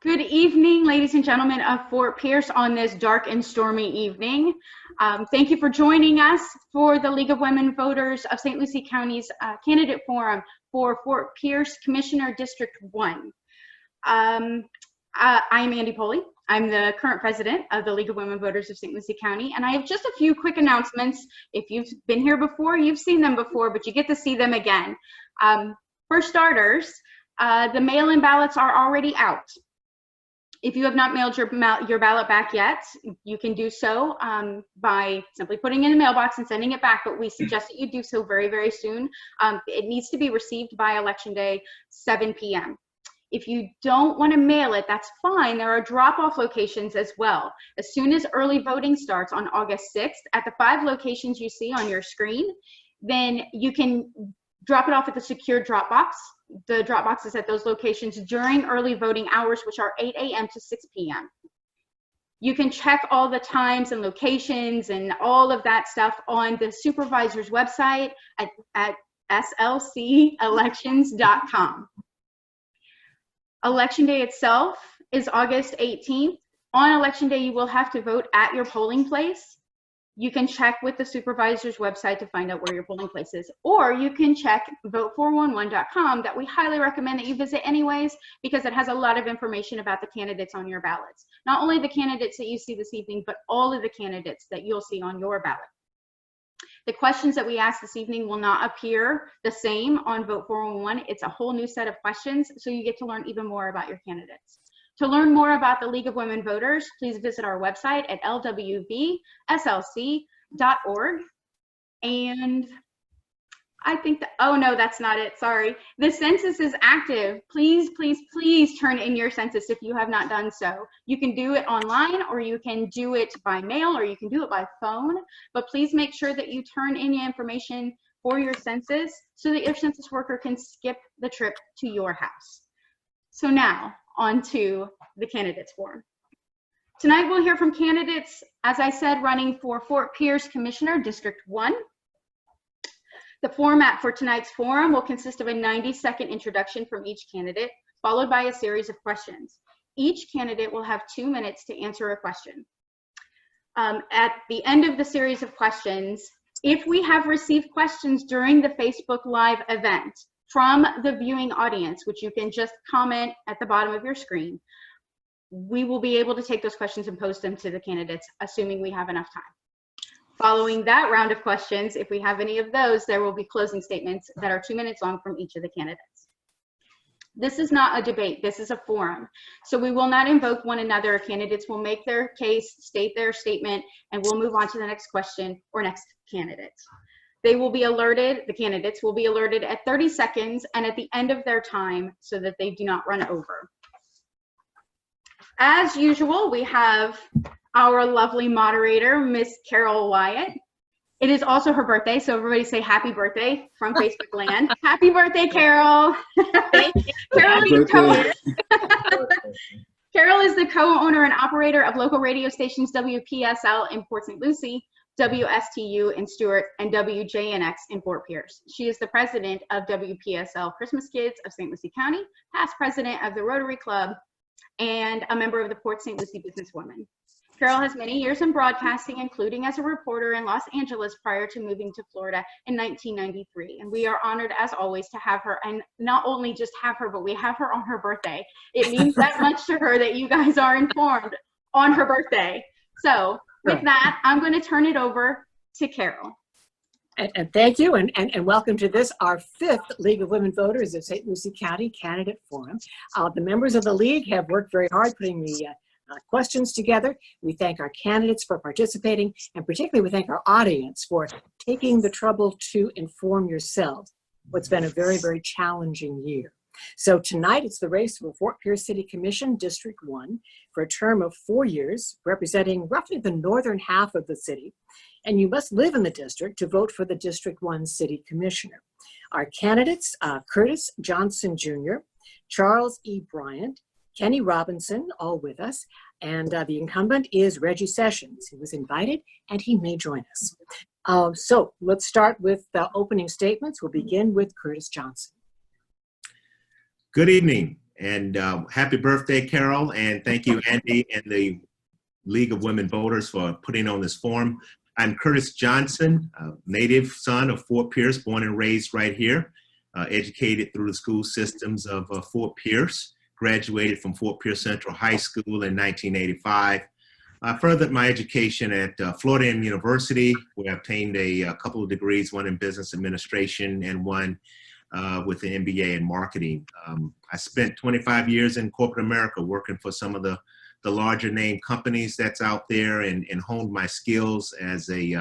Good evening, ladies and gentlemen of Fort Pierce on this dark and stormy evening. Thank you for joining us for the League of Women Voters of St. Lucie County's candidate forum for Fort Pierce Commissioner District 1. I'm Andy Poley. I'm the current president of the League of Women Voters of St. Lucie County, and I have just a few quick announcements. If you've been here before, you've seen them before, but you get to see them again. For starters, the mail-in ballots are already out. If you have not mailed your ballot back yet, you can do so by simply putting it in the mailbox and sending it back, but we suggest that you do so very, very soon. It needs to be received by Election Day, 7 p.m. If you don't want to mail it, that's fine. There are drop-off locations as well. As soon as early voting starts on August 6th, at the 5 locations you see on your screen, then you can drop it off at the secure drop box. The drop boxes at those locations during early voting hours, which are 8 a.m. to 6 p.m. You can check all the times and locations and all of that stuff on the supervisor's website at slcelections.com. Election Day itself is August 18th. On Election Day, you will have to vote at your polling place. You can check with the supervisor's website to find out where your polling place is, or you can check vote411.com that we highly recommend that you visit anyways, because it has a lot of information about the candidates on your ballots. Not only the candidates that you see this evening, but all of the candidates that you'll see on your ballot. The questions that we ask this evening will not appear the same on Vote 411. It's a whole new set of questions, so you get to learn even more about your candidates. To learn more about the League of Women Voters, please visit our website at lwvslc.org. And I think that, oh no, that's not it, sorry. The census is active. Please, please, please turn in your census if you have not done so. You can do it online, or you can do it by mail, or you can do it by phone, but please make sure that you turn in your information for your census so that your census worker can skip the trip to your house. So now, on to the candidates forum. Tonight we'll hear from candidates, as I said, running for Fort Pierce Commissioner District 1. The format for tonight's forum will consist of a 90-second introduction from each candidate, followed by a series of questions. Each candidate will have 2 minutes to answer a question. At the end of the series of questions, if we have received questions during the Facebook Live event from the viewing audience, which you can just comment at the bottom of your screen, we will be able to take those questions and post them to the candidates, assuming we have enough time. Following that round of questions, if we have any of those, there will be closing statements that are 2 minutes long from each of the candidates. This is not a debate, this is a forum. So we will not invoke one another. Candidates will make their case, state their statement, and we'll move on to the next question or next candidate. They will be alerted, the candidates will be alerted at 30 seconds and at the end of their time so that they do not run over. As usual, we have our lovely moderator, Miss Carol Wyatt. It is also her birthday, so everybody say happy birthday from Facebook land. Happy birthday, Carol. Carol is the co-owner and operator of local radio stations WPSL in Port St. Lucie, WSTU in Stewart, and WJNX in Fort Pierce. She is the president of WPSL Christmas Kids of St. Lucie County, past president of the Rotary Club, and a member of the Port St. Lucie Businesswomen. Carol has many years in broadcasting, including as a reporter in Los Angeles prior to moving to Florida in 1993. And we are honored, as always, to have her, and not only just have her, but we have her on her birthday. It means that much to her that you guys are informed on her birthday. So with that, I'm going to turn it over to Carol. And thank you, and welcome to this, our 5th League of Women Voters of St. Lucie County Candidate Forum. The members of the League have worked very hard putting the questions together. We thank our candidates for participating, and particularly we thank our audience for taking the trouble to inform yourselves what's been a very, very challenging year. So tonight it's the race for Fort Pierce City Commission District 1 for a term of 4 years, representing roughly the northern half of the city. And you must live in the district to vote for the District 1 City Commissioner. Our candidates, Curtis Johnson Jr., Charles E. Bryant, Kenny Robinson, all with us, and the incumbent is Reggie Sessions. He was invited and he may join us. So let's start with the opening statements. We'll begin with Curtis Johnson. Good evening, And happy birthday, Carol. And thank you, Andy and the League of Women Voters for putting on this forum. I'm Curtis Johnson, a native son of Fort Pierce, born and raised right here, educated through the school systems of Fort Pierce, graduated from Fort Pierce Central High School in 1985. I furthered my education at Florida A&M University, where I obtained a couple of degrees, one in business administration and one with an MBA in marketing. I spent 25 years in corporate America working for some of the larger name companies that's out there, and honed my skills as a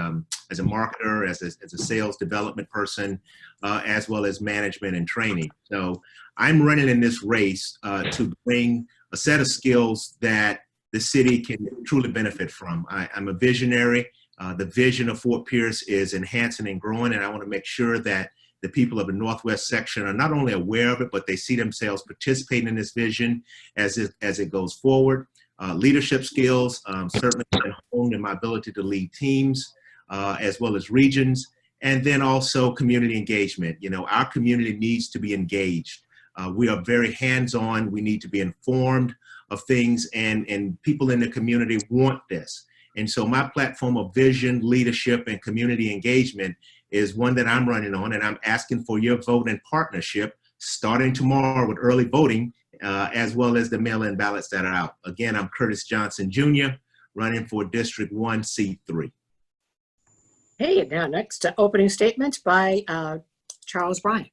marketer, as a sales development person, as well as management and training. So I'm running in this race to bring a set of skills that the city can truly benefit from. I'm a visionary. The vision of Fort Pierce is enhancing and growing, and I want to make sure that the people of the Northwest section are not only aware of it, but they see themselves participating in this vision as it goes forward. Leadership skills, certainly been honed in my ability to lead teams, as well as regions, and then also community engagement. You know, our community needs to be engaged. We are very hands-on. We need to be informed of things, and people in the community want this. And so my platform of vision, leadership, and community engagement is one that I'm running on, and I'm asking for your vote and partnership starting tomorrow with early voting, as well as the mail-in ballots that are out. Again, I'm Curtis Johnson Jr., running for District 1, Seat 3. Hey, now next opening statement by Charles Bryant.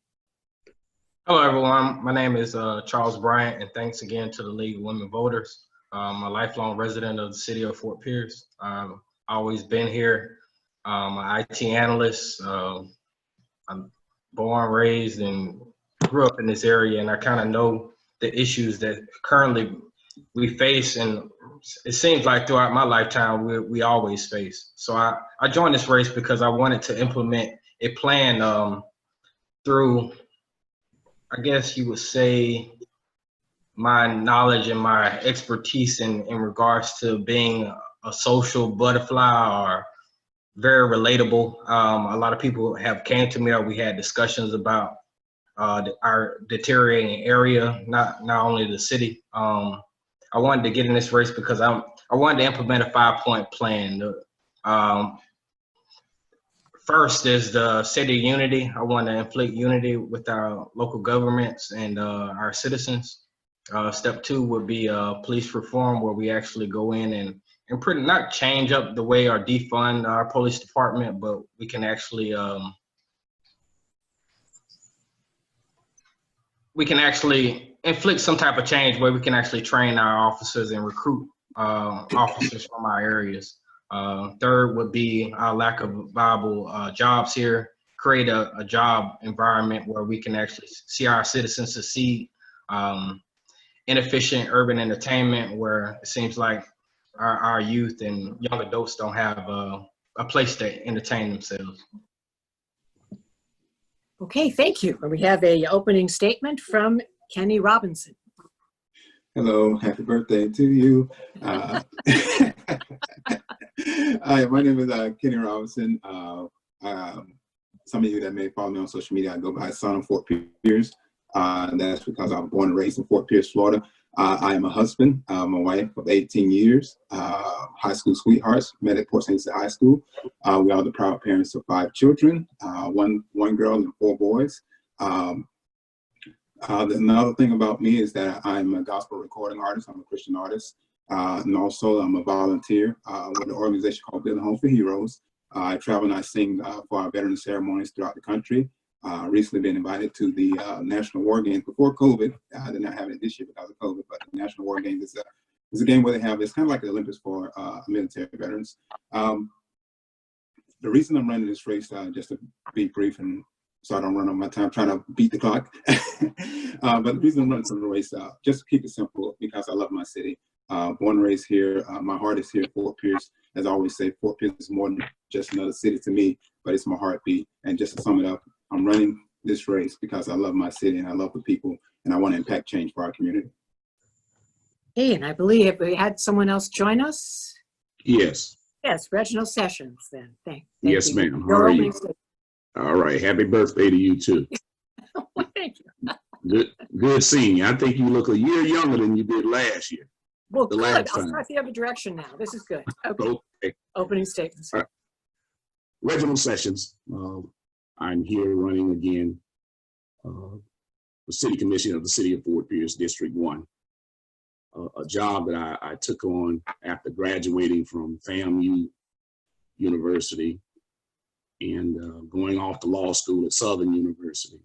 Hello, everyone. My name is Charles Bryant, and thanks again to the League of Women Voters. I'm a lifelong resident of the city of Fort Pierce. I've always been here. I'm an IT analyst. I'm born, raised, and grew up in this area, and I kind of know the issues that currently we face, and it seems like throughout my lifetime we always face. So I joined this race because I wanted to implement a plan through, I guess you would say, my knowledge and my expertise in regards to being a social butterfly, or very relatable. A lot of people have came to me, or we had discussions about our deteriorating area, not only the city. I wanted to get in this race because I wanted to implement a 5-point plan. First is the city unity. I want to inflict unity with our local governments and our citizens. Step 2 would be police reform, where we actually go in and pretty not change up the way or defund our police department, but we can actually inflict some type of change where we can actually train our officers and recruit officers from our areas. Third would be our lack of viable jobs here. Create a job environment where we can actually see our citizens succeed. Inefficient urban entertainment, where it seems like our youth and young adults don't have a place to entertain themselves. Okay, thank you. And we have a opening statement from Kenny Robinson. Hello, happy birthday to you. Hi, my name is Kenny Robinson. Some of you that may follow me on social media, I go by Son of Fort Pierce. And that's because I was born and raised in Fort Pierce, Florida. I am a husband, my wife of 18 years, high school sweethearts, met at Port St. Lucie High School. We are the proud parents of 5 children, one girl and 4 boys. Another thing about me is that I'm a gospel recording artist. I'm a Christian artist. And also I'm a volunteer with an organization called Building Home for Heroes. I travel and I sing for our veteran ceremonies throughout the country. Recently been invited to the National War Games before COVID. I did not have it this year because of COVID, but the National War Games is a game where they have, it's kind of like the Olympics for military veterans. The reason I'm running this race, just to be brief and so I don't run on my time trying to beat the clock, but the reason I'm running the race, just to keep it simple, because I love my city. Born and raised here, my heart is here at Fort Pierce. As I always say, Fort Pierce is more than just another city to me, but it's my heartbeat. And just to sum it up, I'm running this race because I love my city and I love the people and I want to impact change for our community. Hey, and I believe we had someone else join us. Yes. Yes, Reggie Sessions then. Thank Yes, you. ma'am. How are you? All right. Happy birthday to you too. Thank you. Good seeing you. I think you look a year younger than you did last year. Well, The good. last I'll time. start the other direction now. This is good. Okay. Okay. Opening statements. All right. Reggie Sessions. I'm here running again for City Commissioner of the City of Fort Pierce, District 1. A job that I took on after graduating from FAMU University and going off to law school at Southern University.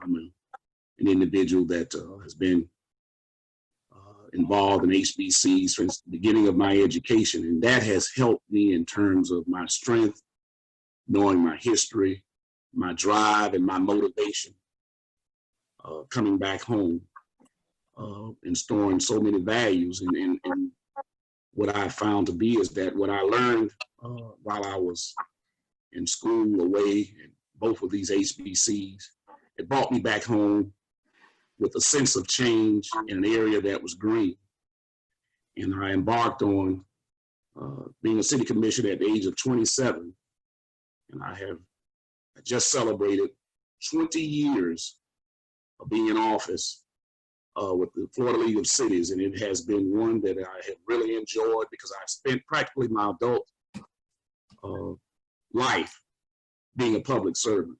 I'm an individual that has been involved in HBCs since the beginning of my education, and that has helped me in terms of my strength, knowing my history, my drive, and my motivation. Coming back home and storing so many values, and what I found to be is that what I learned while I was in school away in both of these HBCs, it brought me back home with a sense of change in an area that was green. And I embarked on being a city commissioner at the age of 27. And I just celebrated 20 years of being in office with the Florida League of Cities. And it has been one that I have really enjoyed because I spent practically my adult life being a public servant.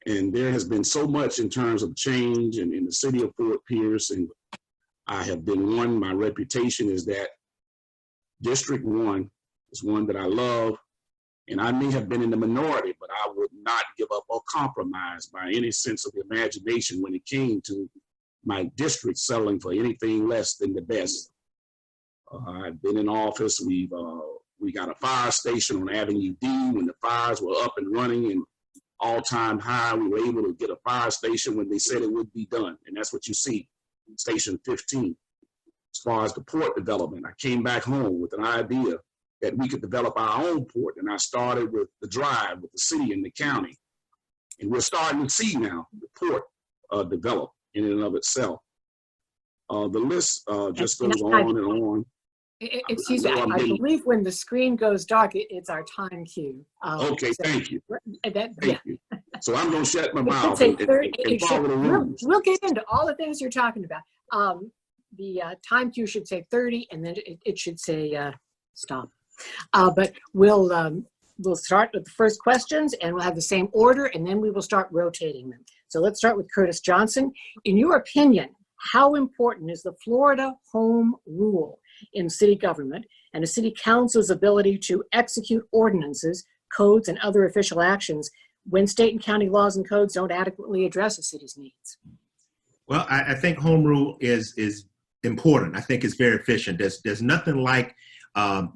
And there has been so much in terms of change in the city of Fort Pierce, and I have been one, my reputation is that District 1 is one that I love, and I may have been in the minority, but I would not give up or compromise by any sense of imagination when it came to my district settling for anything less than the best. I've been in office, we got a fire station on Avenue D when the fires were up and running and all-time high. We were able to get a fire station when they said it would be done. And that's what you see, Station 15. As far as the port development, I came back home with an idea that we could develop our own port. And I started with the drive, with the city and the county. And we're starting to see now the port develop in and of itself. The list just goes on and on. Excuse me, I believe when the screen goes dark, it's our time cue. Okay, so thank you. Thank you. So I'm going to shut my mouth and follow the rules. We'll get into all the things you're talking about. The time cue should say 30, and then it should say stop. But we'll start with the first questions, and we'll have the same order, and then we will start rotating them. So let's start with Curtis Johnson. In your opinion, how important is the Florida home rule in city government and a city council's ability to execute ordinances, codes, and other official actions when state and county laws and codes don't adequately address a city's needs? Well, I think home rule is important. I think it's very efficient. There's nothing like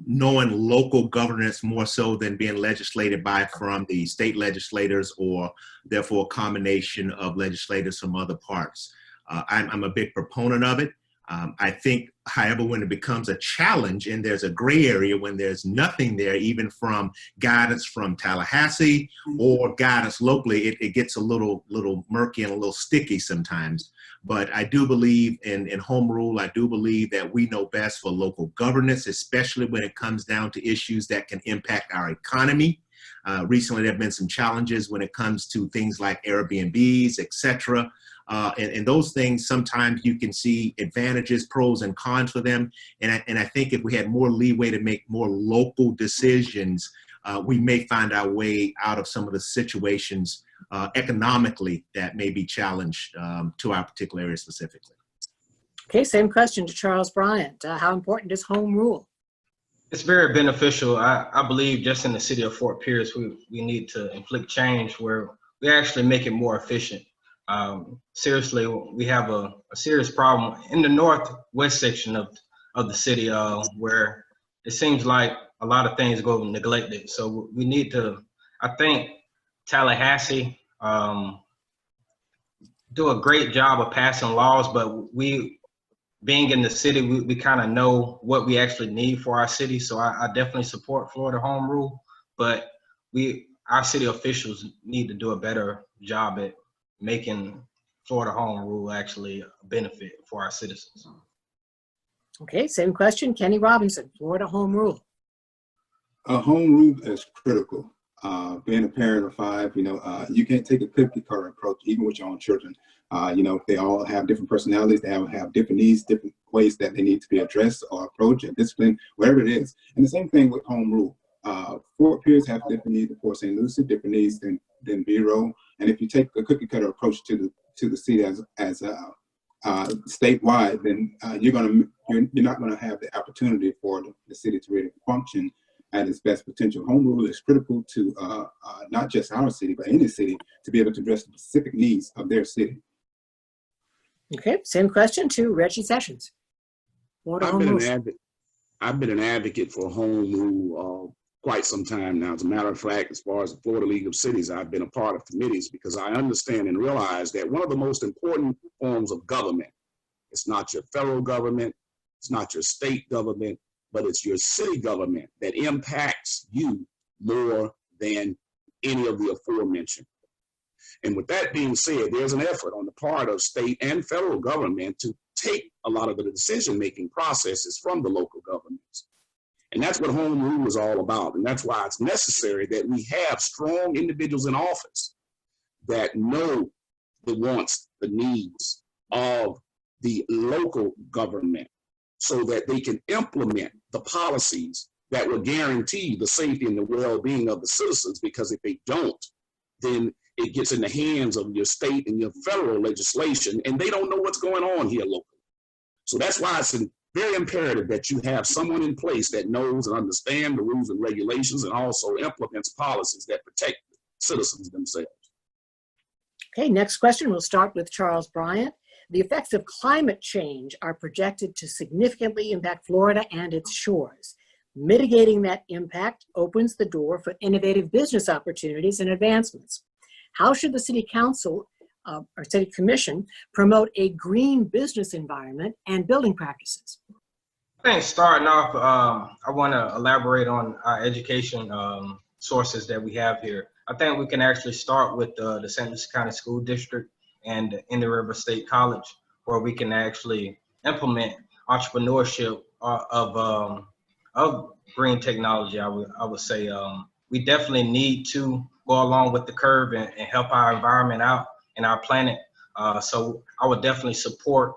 knowing local governance more so than being legislated by from the state legislators or therefore a combination of legislators from other parts. I'm a big proponent of it. I think, however, when it becomes a challenge and there's a gray area when there's nothing there, even from guidance from Tallahassee or guidance locally, it gets a little murky and a little sticky sometimes. But I do believe in home rule. I do believe that we know best for local governance, especially when it comes down to issues that can impact our economy. Recently, there have been some challenges when it comes to things like Airbnbs, et cetera. And those things, sometimes you can see advantages, pros and cons for them. And I think if we had more leeway to make more local decisions, we may find our way out of some of the situations economically that may be challenged to our particular area specifically. Okay, same question to Charles Bryant. How important is home rule? It's very beneficial. I believe just in the city of Fort Pierce, we need to inflict change where we actually make it more efficient. Seriously, we have a serious problem in the northwest section of the city where it seems like a lot of things go neglected. So we need to, I think Tallahassee do a great job of passing laws, but we, being in the city, we kind of know what we actually need for our city. So I definitely support Florida home rule, but our city officials need to do a better job at making Florida home rule actually a benefit for our citizens. Okay, same question, Kenny Robinson, Florida home rule. Home rule is critical. Being a parent of 5, you can't take a cookie cutter approach, even with your own children. They all have different personalities, they have different needs, different ways that they need to be addressed or approached or disciplined, whatever it is. And the same thing with home rule. Fort Pierce have different needs of Port St. Lucie, different needs than Vero. And if you take a cookie cutter approach to the city as statewide, then you're not gonna have the opportunity for the city to really function at its best potential. Home rule is critical to not just our city, but any city, to be able to address the specific needs of their city. Okay, same question to Reggie Sessions. I've been an advocate for home rule quite some time now. As a matter of fact, as far as the Florida League of Cities, I've been a part of committees because I understand and realize that one of the most important forms of government, it's not your federal government, it's not your state government, but it's your city government that impacts you more than any of the aforementioned. And with that being said, there's an effort on the part of state and federal government to take a lot of the decision-making processes from the local governments. And that's what home rule is all about. And that's why it's necessary that we have strong individuals in office that know the wants, the needs of the local government so that they can implement the policies that will guarantee the safety and the well-being of the citizens. Because if they don't, then it gets in the hands of your state and your federal legislation, and they don't know what's going on here locally. So that's why it's very imperative that you have someone in place that knows and understands the rules and regulations and also implements policies that protect citizens themselves. Okay, next question. We'll start with Charles Bryant. The effects of climate change are projected to significantly impact Florida and its shores. Mitigating that impact opens the door for innovative business opportunities and advancements. How should the City Council or City Commission promote a green business environment and building practices? I think starting off, I want to elaborate on our education sources that we have here. I think we can actually start with the St. Lucie County School District and Indian River State College, where we can actually implement entrepreneurship of green technology. I would say we definitely need to go along with the curve and help our environment out and our planet. So I would definitely support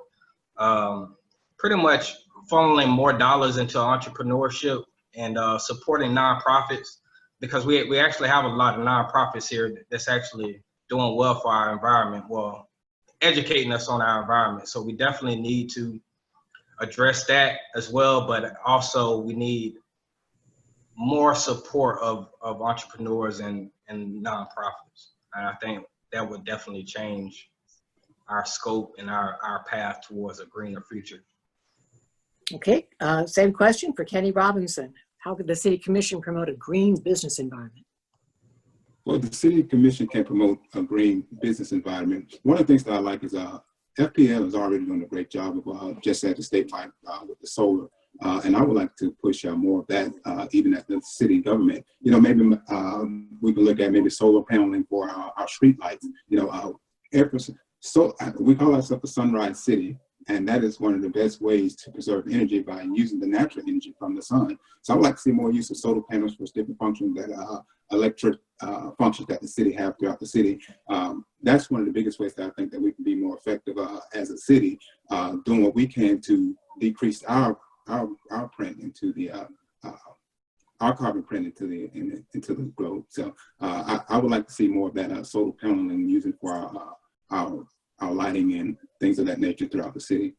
pretty much funneling more dollars into entrepreneurship and supporting nonprofits, because we actually have a lot of nonprofits here that's actually doing well for our environment, well, educating us on our environment. So we definitely need to address that as well, but also we need more support of entrepreneurs and nonprofits. And I think that would definitely change our scope and our path towards a greener future. Okay, same question for Kenny Robinson. How could the City Commission promote a green business environment? Well, the City Commission can promote a green business environment. One of the things that I like is FPL is already doing a great job of just at the statewide with the solar. And I would like to push more of that, even at the city government. Maybe we can look at maybe solar paneling for our street lights. So we call ourselves a sunrise city, and that is one of the best ways to preserve energy by using the natural energy from the sun. So I would like to see more use of solar panels for different functions that electric functions that the city have throughout the city. That's one of the biggest ways that I think that we can be more effective as a city, doing what we can to decrease our print into the our carbon print into the globe. So I would like to see more of that solar paneling using for our lighting and things of that nature throughout the city.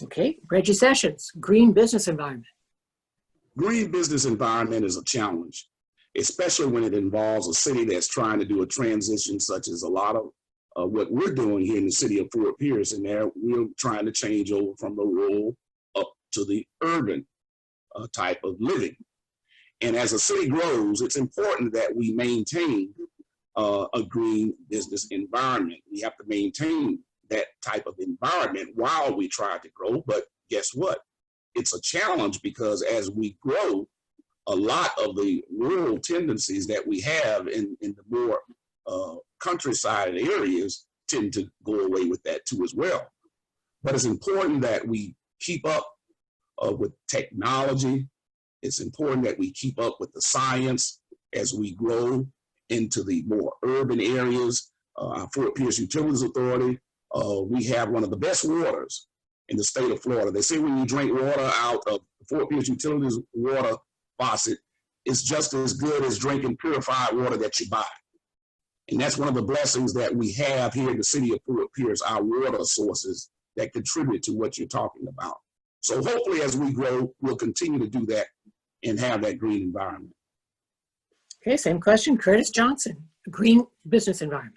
Okay, Reggie Sessions, green business environment. Green business environment is a challenge, especially when it involves a city that's trying to do a transition, such as a lot of what we're doing here in the city of Fort Pierce. And there we're trying to change over from the rural up to the urban type of living. And as a city grows, it's important that we maintain a green business environment. We have to maintain that type of environment while we try to grow. But guess what? It's a challenge, because as we grow, a lot of the rural tendencies that we have in the more countryside areas tend to go away with that too as well. But it's important that we keep up with technology. It's important that we keep up with the science. as we grow into the more urban areas. Our Fort Pierce Utilities Authority, we have one of the best waters in the state of Florida. They say when you drink water out of Fort Pierce Utilities water faucet, it's just as good as drinking purified water that you buy. And that's one of the blessings that we have here in the city of Fort Pierce, our water sources that contribute to what you're talking about. So hopefully as we grow, we'll continue to do that and have that green environment. Okay, same question, Curtis Johnson, green business environment.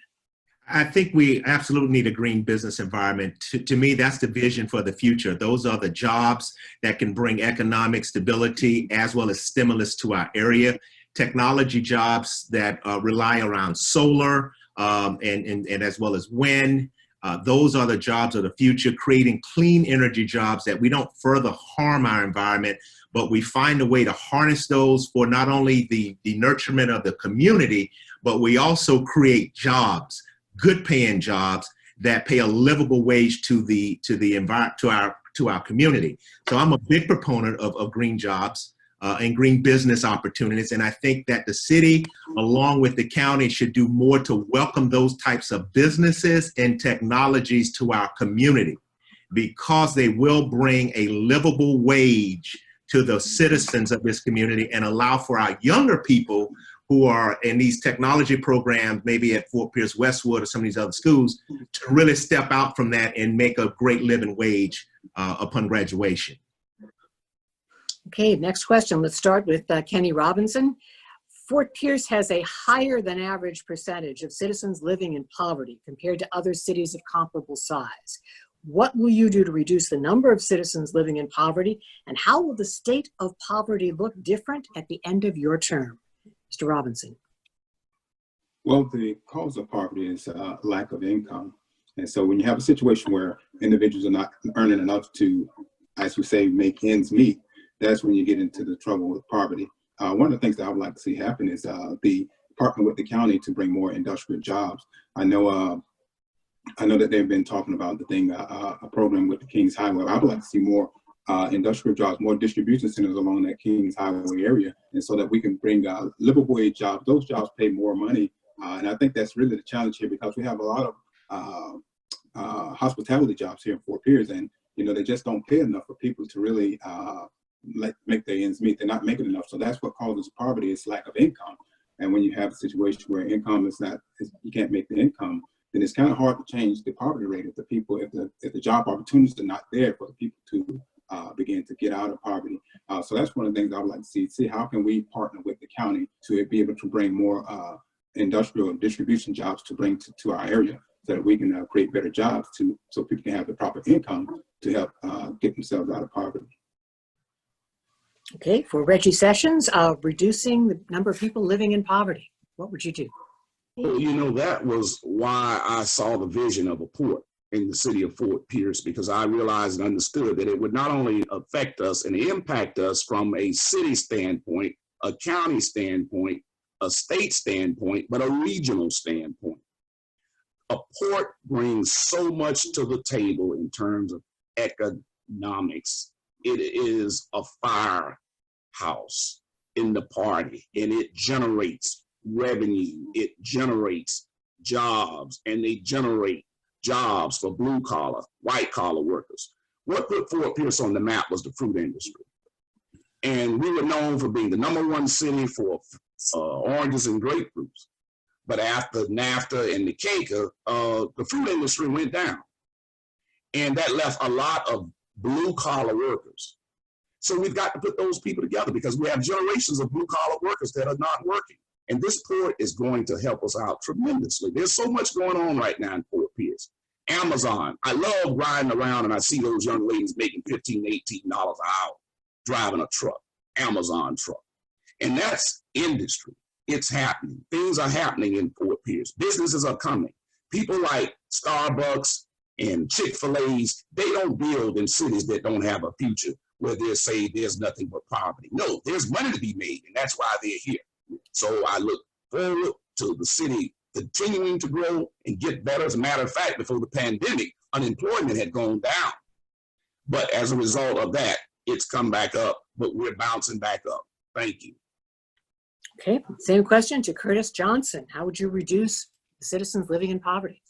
I think we absolutely need a green business environment. To me, that's the vision for the future. Those are the jobs that can bring economic stability as well as stimulus to our area. Technology jobs that rely around solar and as well as wind. Those are the jobs of the future, creating clean energy jobs that we don't further harm our environment, but we find a way to harness those for not only the nurturement of the community, but we also create jobs, good paying jobs that pay a livable wage to our community. So I'm a big proponent of green jobs and green business opportunities. And I think that the city, along with the county, should do more to welcome those types of businesses and technologies to our community, because they will bring a livable wage to the citizens of this community and allow for our younger people who are in these technology programs, maybe at Fort Pierce Westwood or some of these other schools, to really step out from that and make a great living wage upon graduation. Okay, next question. Let's start with Kenny Robinson. Fort Pierce has a higher than average percentage of citizens living in poverty compared to other cities of comparable size. What will you do to reduce the number of citizens living in poverty, and how will the state of poverty look different at the end of your term? Mr. Robinson. Well, the cause of poverty is lack of income. And so when you have a situation where individuals are not earning enough to, as we say, make ends meet, that's when you get into the trouble with poverty. One of the things that I would like to see happen is the partner with the county to bring more industrial jobs. I know that they've been talking about the thing, a program with the Kings Highway. I would like to see more industrial jobs, more distribution centers along that Kings Highway area, and so that we can bring livable wage jobs. Those jobs pay more money, and I think that's really the challenge here, because we have a lot of hospitality jobs here in Fort Pierce, and they just don't pay enough for people to really make their ends meet. They're not making enough, so that's what causes poverty, is lack of income. And when you have a situation where income is not, you can't make the income, then it's kind of hard to change the poverty rate if the job opportunities are not there for the people to begin to get out of poverty. So that's one of the things I would like to see how can we partner with the county to be able to bring more industrial distribution jobs to bring to our area, so that we can create better jobs so people can have the proper income to help get themselves out of poverty. Okay, for Reggie Sessions, reducing the number of people living in poverty, what would you do? Well, that was why I saw the vision of a port in the city of Fort Pierce, because I realized and understood that it would not only affect us and impact us from a city standpoint, a county standpoint, a state standpoint, but a regional standpoint. A port brings so much to the table in terms of economics. It is a firehouse in the party, and it generates revenue, it generates jobs, and they generate jobs for blue collar, white collar workers. What put Fort Pierce on the map was the fruit industry. And we were known for being the #1 city for oranges and grapefruits. But after NAFTA and the CACA, the fruit industry went down. And that left a lot of blue collar workers. So we've got to put those people together, because we have generations of blue collar workers that are not working. And this port is going to help us out tremendously. There's so much going on right now in Fort Pierce. Amazon, I love riding around and I see those young ladies making $15, $18 an hour driving a truck, Amazon truck. And that's industry. It's happening. Things are happening in Fort Pierce. Businesses are coming. People like Starbucks and Chick-fil-A's, they don't build in cities that don't have a future, where they say there's nothing but poverty. No, there's money to be made, and that's why they're here. So I look forward to the city continuing to grow and get better. As a matter of fact, before the pandemic, unemployment had gone down. But as a result of that, it's come back up, but we're bouncing back up. Thank you. Okay, same question to Curtis Johnson. How would you reduce citizens living in poverty?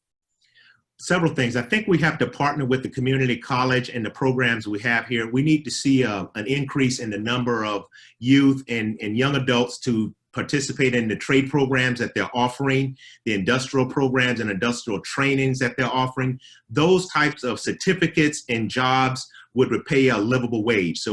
Several things. I think we have to partner with the community college and the programs we have here. We need to see an increase in the number of youth and young adults to participate in the trade programs that they're offering, the industrial programs and industrial trainings that they're offering. Those types of certificates and jobs would repay a livable wage. So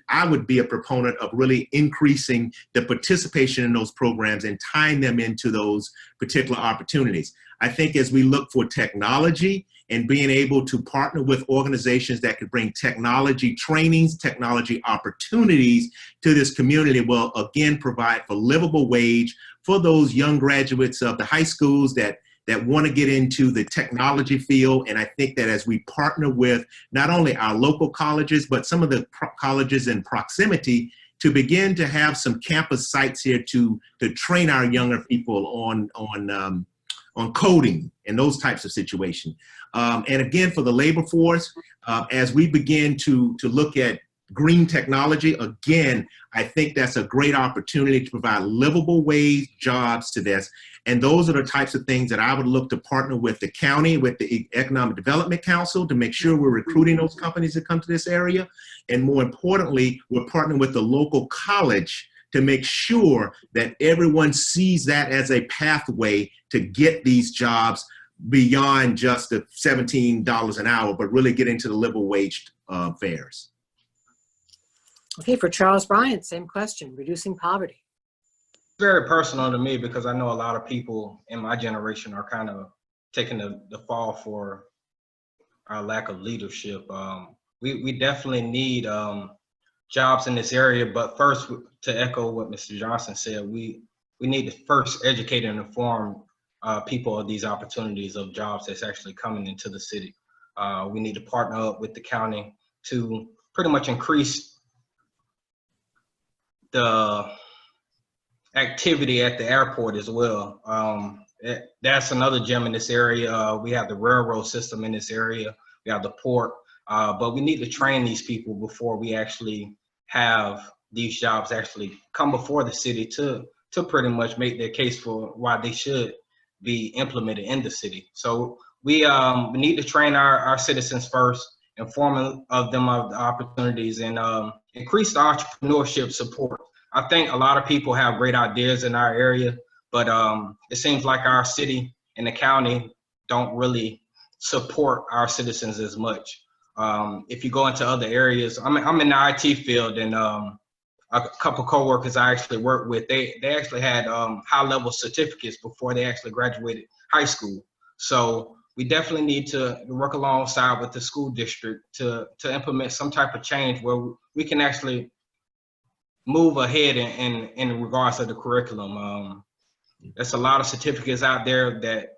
I would be a proponent of really increasing the participation in those programs and tying them into those particular opportunities. I think as we look for technology and being able to partner with organizations that could bring technology trainings, technology opportunities to this community will again provide for livable wage for those young graduates of the high schools that want to get into the technology field. And I think that as we partner with not only our local colleges, but some of the colleges in proximity to begin to have some campus sites here to train our younger people on coding and those types of situations. And again, for the labor force, as we begin to look at green technology, again, I think that's a great opportunity to provide livable wage jobs to this. And those are the types of things that I would look to partner with the county, with the Economic Development Council to make sure we're recruiting those companies that come to this area. And more importantly, we're partnering with the local college to make sure that everyone sees that as a pathway to get these jobs beyond just the $17 an hour, but really get into the livable wage fares. Okay, for Charles Bryant, same question, reducing poverty. Very personal to me because I know a lot of people in my generation are kind of taking the fall for our lack of leadership. We definitely need jobs in this area, but first, to echo what Mr. Johnson said, we need to first educate and inform people of these opportunities of jobs that's actually coming into the city. We need to partner up with the county to pretty much increase the activity at the airport as well. That's another gem in this area. We have the railroad system in this area. We have the port, but we need to train these people before we actually have these jobs actually come before the city to pretty much make their case for why they should be implemented in the city. So we need to train our citizens first, inform of them of the opportunities, and increase the entrepreneurship support. I think a lot of people have great ideas in our area, but it seems like our city and the county don't really support our citizens as much. If you go into other areas, I'm in the IT field, and a couple coworkers I actually work with, they actually had high-level certificates before they actually graduated high school. So we definitely need to work alongside with the school district to implement some type of change where we can actually move ahead in regards to the curriculum. There's a lot of certificates out there that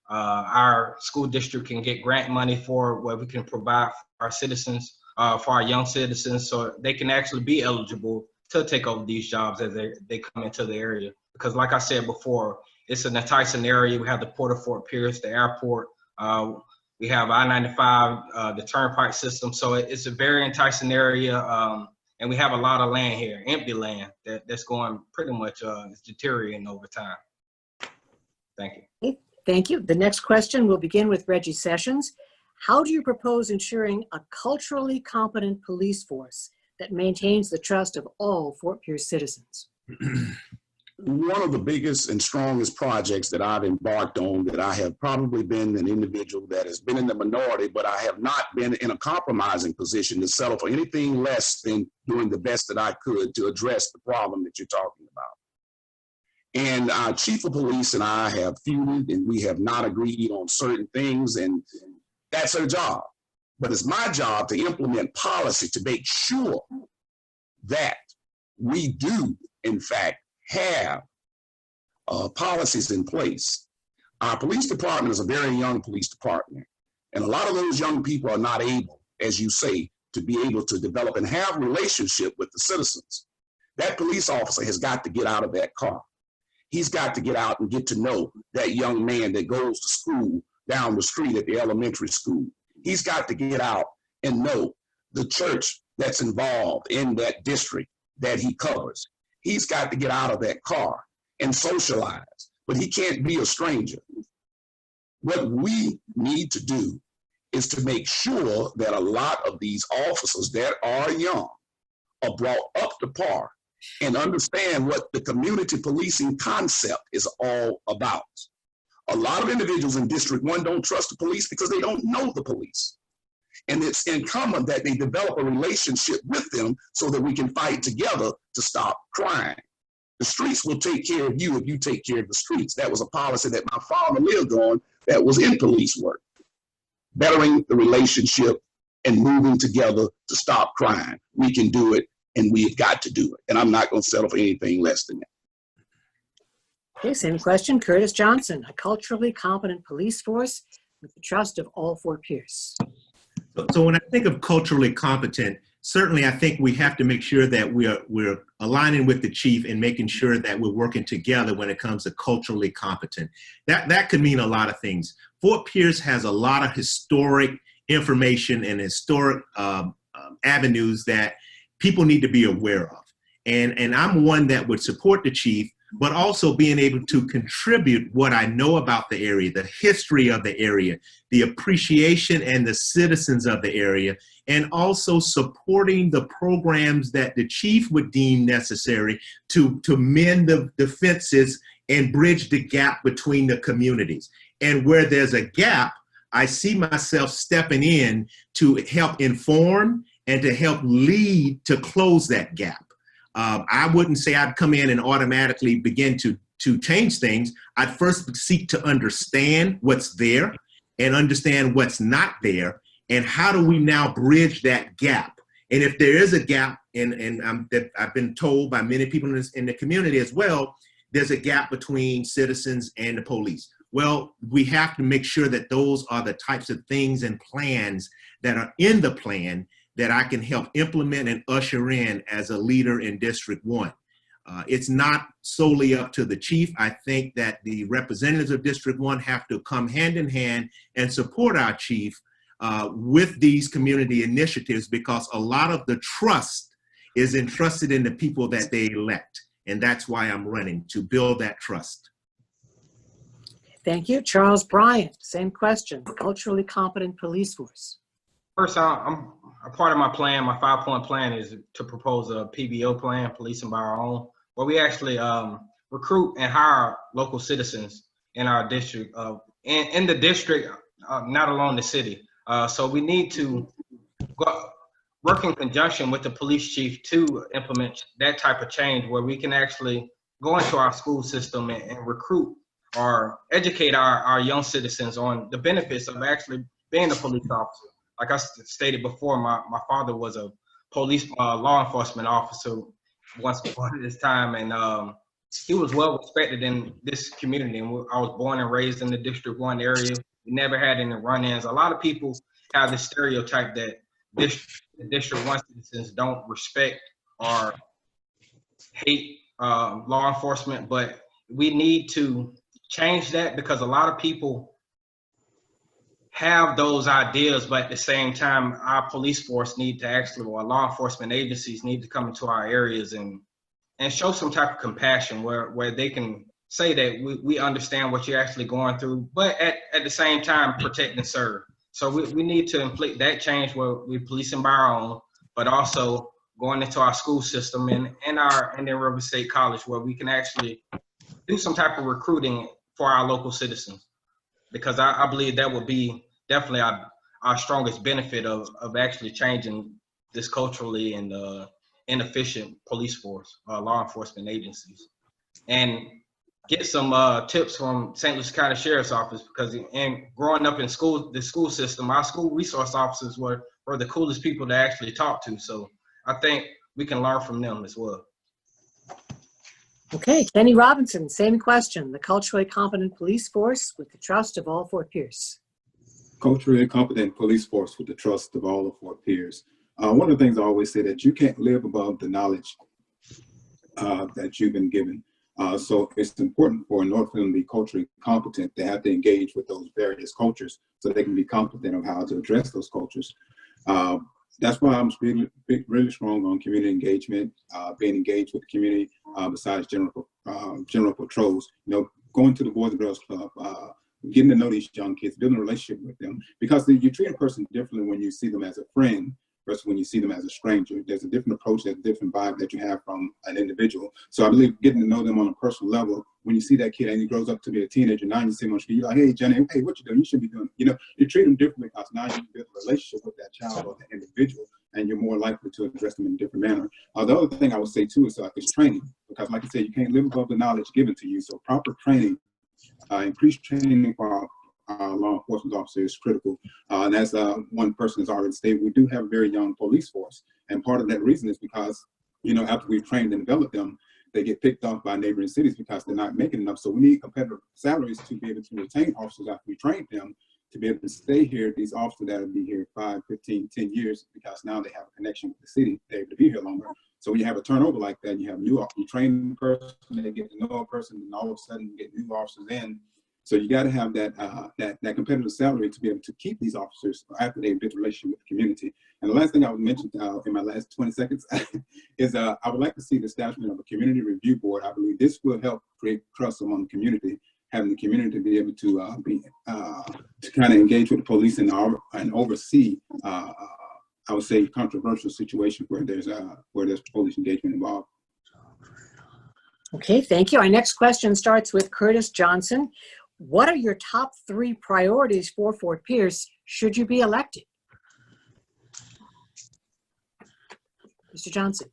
our school district can get grant money for, where we can provide for our citizens, for our young citizens, so they can actually be eligible to take over these jobs as they come into the area. Because like I said before, it's an enticing area. We have the Port of Fort Pierce, the airport. We have I-95, the turnpike system. So it's a very enticing area. And we have a lot of land here, empty land, that's going pretty much, it's deteriorating over time. Thank you. Okay, thank you. The next question will begin with Reggie Sessions. How do you propose ensuring a culturally competent police force that maintains the trust of all Fort Pierce citizens? One of the biggest and strongest projects that I've embarked on, that I have probably been an individual that has been in the minority, but I have not been in a compromising position to settle for anything less than doing the best that I could to address the problem that you're talking about. And our chief of police and I have feuded, and we have not agreed on certain things, and that's her job. But it's my job to implement policy to make sure that we do, in fact, have policies in place. Our police department is a very young police department, and a lot of those young people are not able, as you say, to be able to develop and have a relationship with the citizens. That police officer has got to get out of that car. He's got to get out and get to know that young man that goes to school down the street at the elementary school. He's got to get out and know the church that's involved in that district that he covers. he's got to get out of that car and socialize, but he can't be a stranger. What we need to do is to make sure that a lot of these officers that are young are brought up to par and understand what the community policing concept is all about. A lot of individuals in District 1 don't trust the police because they don't know the police. And it's incumbent that they develop a relationship with them so that we can fight together to stop crime. The streets will take care of you if you take care of the streets. That was a policy that my father lived on that was in police work. Bettering the relationship and moving together to stop crime. We can do it, and we've got to do it. And I'm not going to settle for anything less than that. Okay, same question. Curtis Johnson, a culturally competent police force with the trust of all 4 peers. So when I think of culturally competent, certainly I think we have to make sure that we're aligning with the chief and making sure that we're working together when it comes to culturally competent. That could mean a lot of things. Fort Pierce has a lot of historic information and historic avenues that people need to be aware of. And I'm one that would support the chief, but also being able to contribute what I know about the area, the history of the area, the appreciation and the citizens of the area, and also supporting the programs that the chief would deem necessary to mend the fences and bridge the gap between the communities. And where there's a gap, I see myself stepping in to help inform and to help lead to close that gap. I wouldn't say I'd come in and automatically begin to change things. I'd first seek to understand what's there and understand what's not there, and how do we now bridge that gap. And if there is a gap, and I've been told by many people in the community as well, there's a gap between citizens and the police. Well, we have to make sure that those are the types of things and plans that are in the plan that I can help implement and usher in as a leader in District 1. It's not solely up to the chief. I think that the representatives of District 1 have to come hand in hand and support our chief with these community initiatives, because a lot of the trust is entrusted in the people that they elect. And that's why I'm running, to build that trust. Thank you. Charles Bryant, same question. Culturally competent police force. First, I'm a part of my plan. My 5-point plan is to propose a PBO plan, policing by our own, where we actually recruit and hire local citizens in our district, in the district, not alone the city. So we need to work in conjunction with the police chief to implement that type of change, where we can actually go into our school system and recruit or educate our young citizens on the benefits of actually being a police officer. Like I stated before, my father was a police law enforcement officer once upon his time, and he was well respected in this community. And I was born and raised in the District 1 area. We never had any run-ins. A lot of people have this stereotype that District 1 citizens don't respect or hate law enforcement, but we need to change that, because a lot of people have those ideas, but at the same time, our police force need to actually, or law enforcement agencies need to come into our areas and show some type of compassion, where they can say that we understand what you're actually going through, but at the same time, protect and serve. So we need to inflict that change where we're policing by our own, but also going into our school system and in River State College, where we can actually do some type of recruiting for our local citizens. Because I believe that would be definitely our strongest benefit of actually changing this culturally and inefficient police force, law enforcement agencies. And get some tips from St. Lucie County Sheriff's Office, because growing up in the school system, our school resource officers were the coolest people to actually talk to. So I think we can learn from them as well. Okay, Kenny Robinson, same question. The culturally competent police force with the trust of all 4 peers. Culturally competent police force with the trust of all of 4 peers. One of the things I always say, that you can't live above the knowledge that you've been given. So it's important for in order for them to be culturally competent, they have to engage with those various cultures so they can be competent of how to address those cultures. that's why I'm really strong on community engagement, being engaged with the community, besides general patrols. Going to the Boys and Girls Club, getting to know these young kids, building a relationship with them, because you treat a person differently when you see them as a friend versus when you see them as a stranger. There's a different approach, there's a different vibe that you have from an individual. So I believe getting to know them on a personal level, when you see that kid and he grows up to be a teenager, now you see him on screen, you're like, hey, Johnny, hey, what you doing? You should be doing, you treat them differently because now you build a relationship with that child or the individual, and you're more likely to address them in a different manner. The other thing I would say too is training, because like I said, you can't live above the knowledge given to you. So proper training, increased training for our law enforcement officers is critical. And as one person has already stated, we do have a very young police force. And part of that reason is because, after we've trained and developed them, they get picked off by neighboring cities because they're not making enough. So we need competitive salaries to be able to retain officers after we train them, to be able to stay here. These officers that will be here 5, 15, 10 years, because now they have a connection with the city. They're able to be here longer. So when you have a turnover like that, you have you train a person, they get to know a person, and all of a sudden you get new officers in. So you got to have that competitive salary to be able to keep these officers after they've built a relationship with the community. And the last thing I would mention in my last 20 seconds is I would like to see the establishment of a community review board. I believe this will help create trust among the community, having the community be able to kind of engage with the police and oversee, I would say, controversial situations where there's police engagement involved. Okay, thank you. Our next question starts with Curtis Johnson. What are your top 3 priorities for Fort Pierce should you be elected? Mr. Johnson.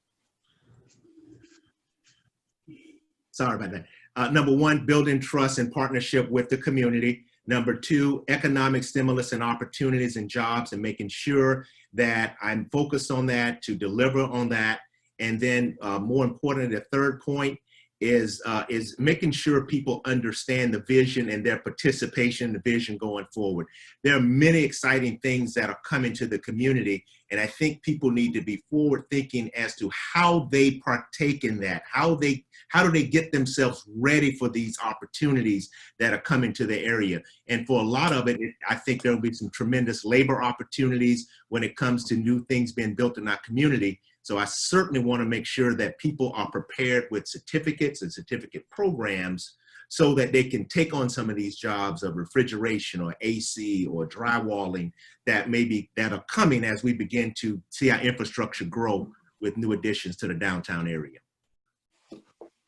Sorry about that. Number 1, building trust and partnership with the community. Number 2, economic stimulus and opportunities and jobs, and making sure that I'm focused on that, to deliver on that. And then more importantly, the third point is making sure people understand the vision and their participation in the vision going forward. There are many exciting things that are coming to the community, and I think people need to be forward thinking as to how they partake in that, how do they get themselves ready for these opportunities that are coming to the area. And for a lot of it, I think there will be some tremendous labor opportunities when it comes to new things being built in our community. So I certainly want to make sure that people are prepared with certificates and certificate programs so that they can take on some of these jobs of refrigeration or AC or drywalling that are coming as we begin to see our infrastructure grow with new additions to the downtown area.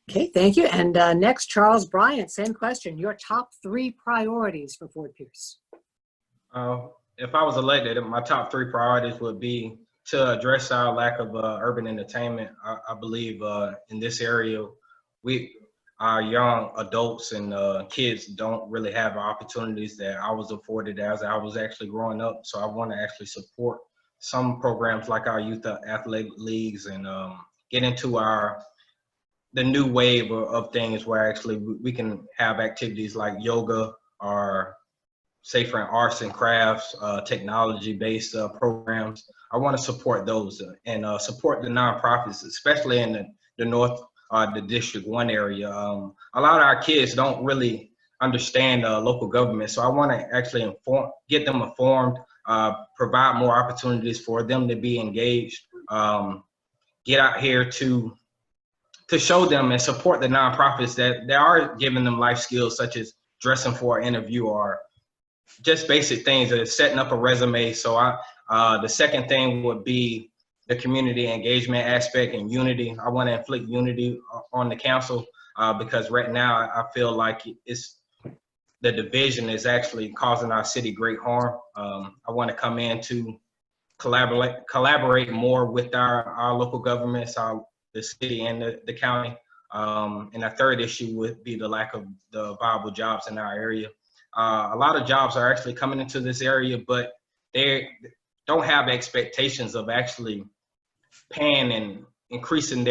Okay, thank you. And next, Charles Bryant, same question. Your top 3 priorities for Fort Pierce. If I was elected, my top 3 priorities would be to address our lack of urban entertainment. I believe in this area, our young adults and kids don't really have opportunities that I was afforded as I was actually growing up. So I want to actually support some programs like our youth athletic leagues and get into the new wave of things where actually we can have activities like yoga or safer in arts and crafts, technology-based programs. I want to support those and support the nonprofits, especially in the North, the District 1 area. A lot of our kids don't really understand local government, so I want to actually get them informed, provide more opportunities for them to be engaged, get out here to show them and support the nonprofits that are giving them life skills such as dressing for an interview or just basic things, setting up a resume. So the second thing would be the community engagement aspect and unity. I want to inflict unity on the council because right now I feel like the division is actually causing our city great harm. I want to come in to collaborate more with our local governments, the city and the county. And the third issue would be the lack of the viable jobs in our area. A lot of jobs are actually coming into this area, but they don't have expectations of actually paying and increasing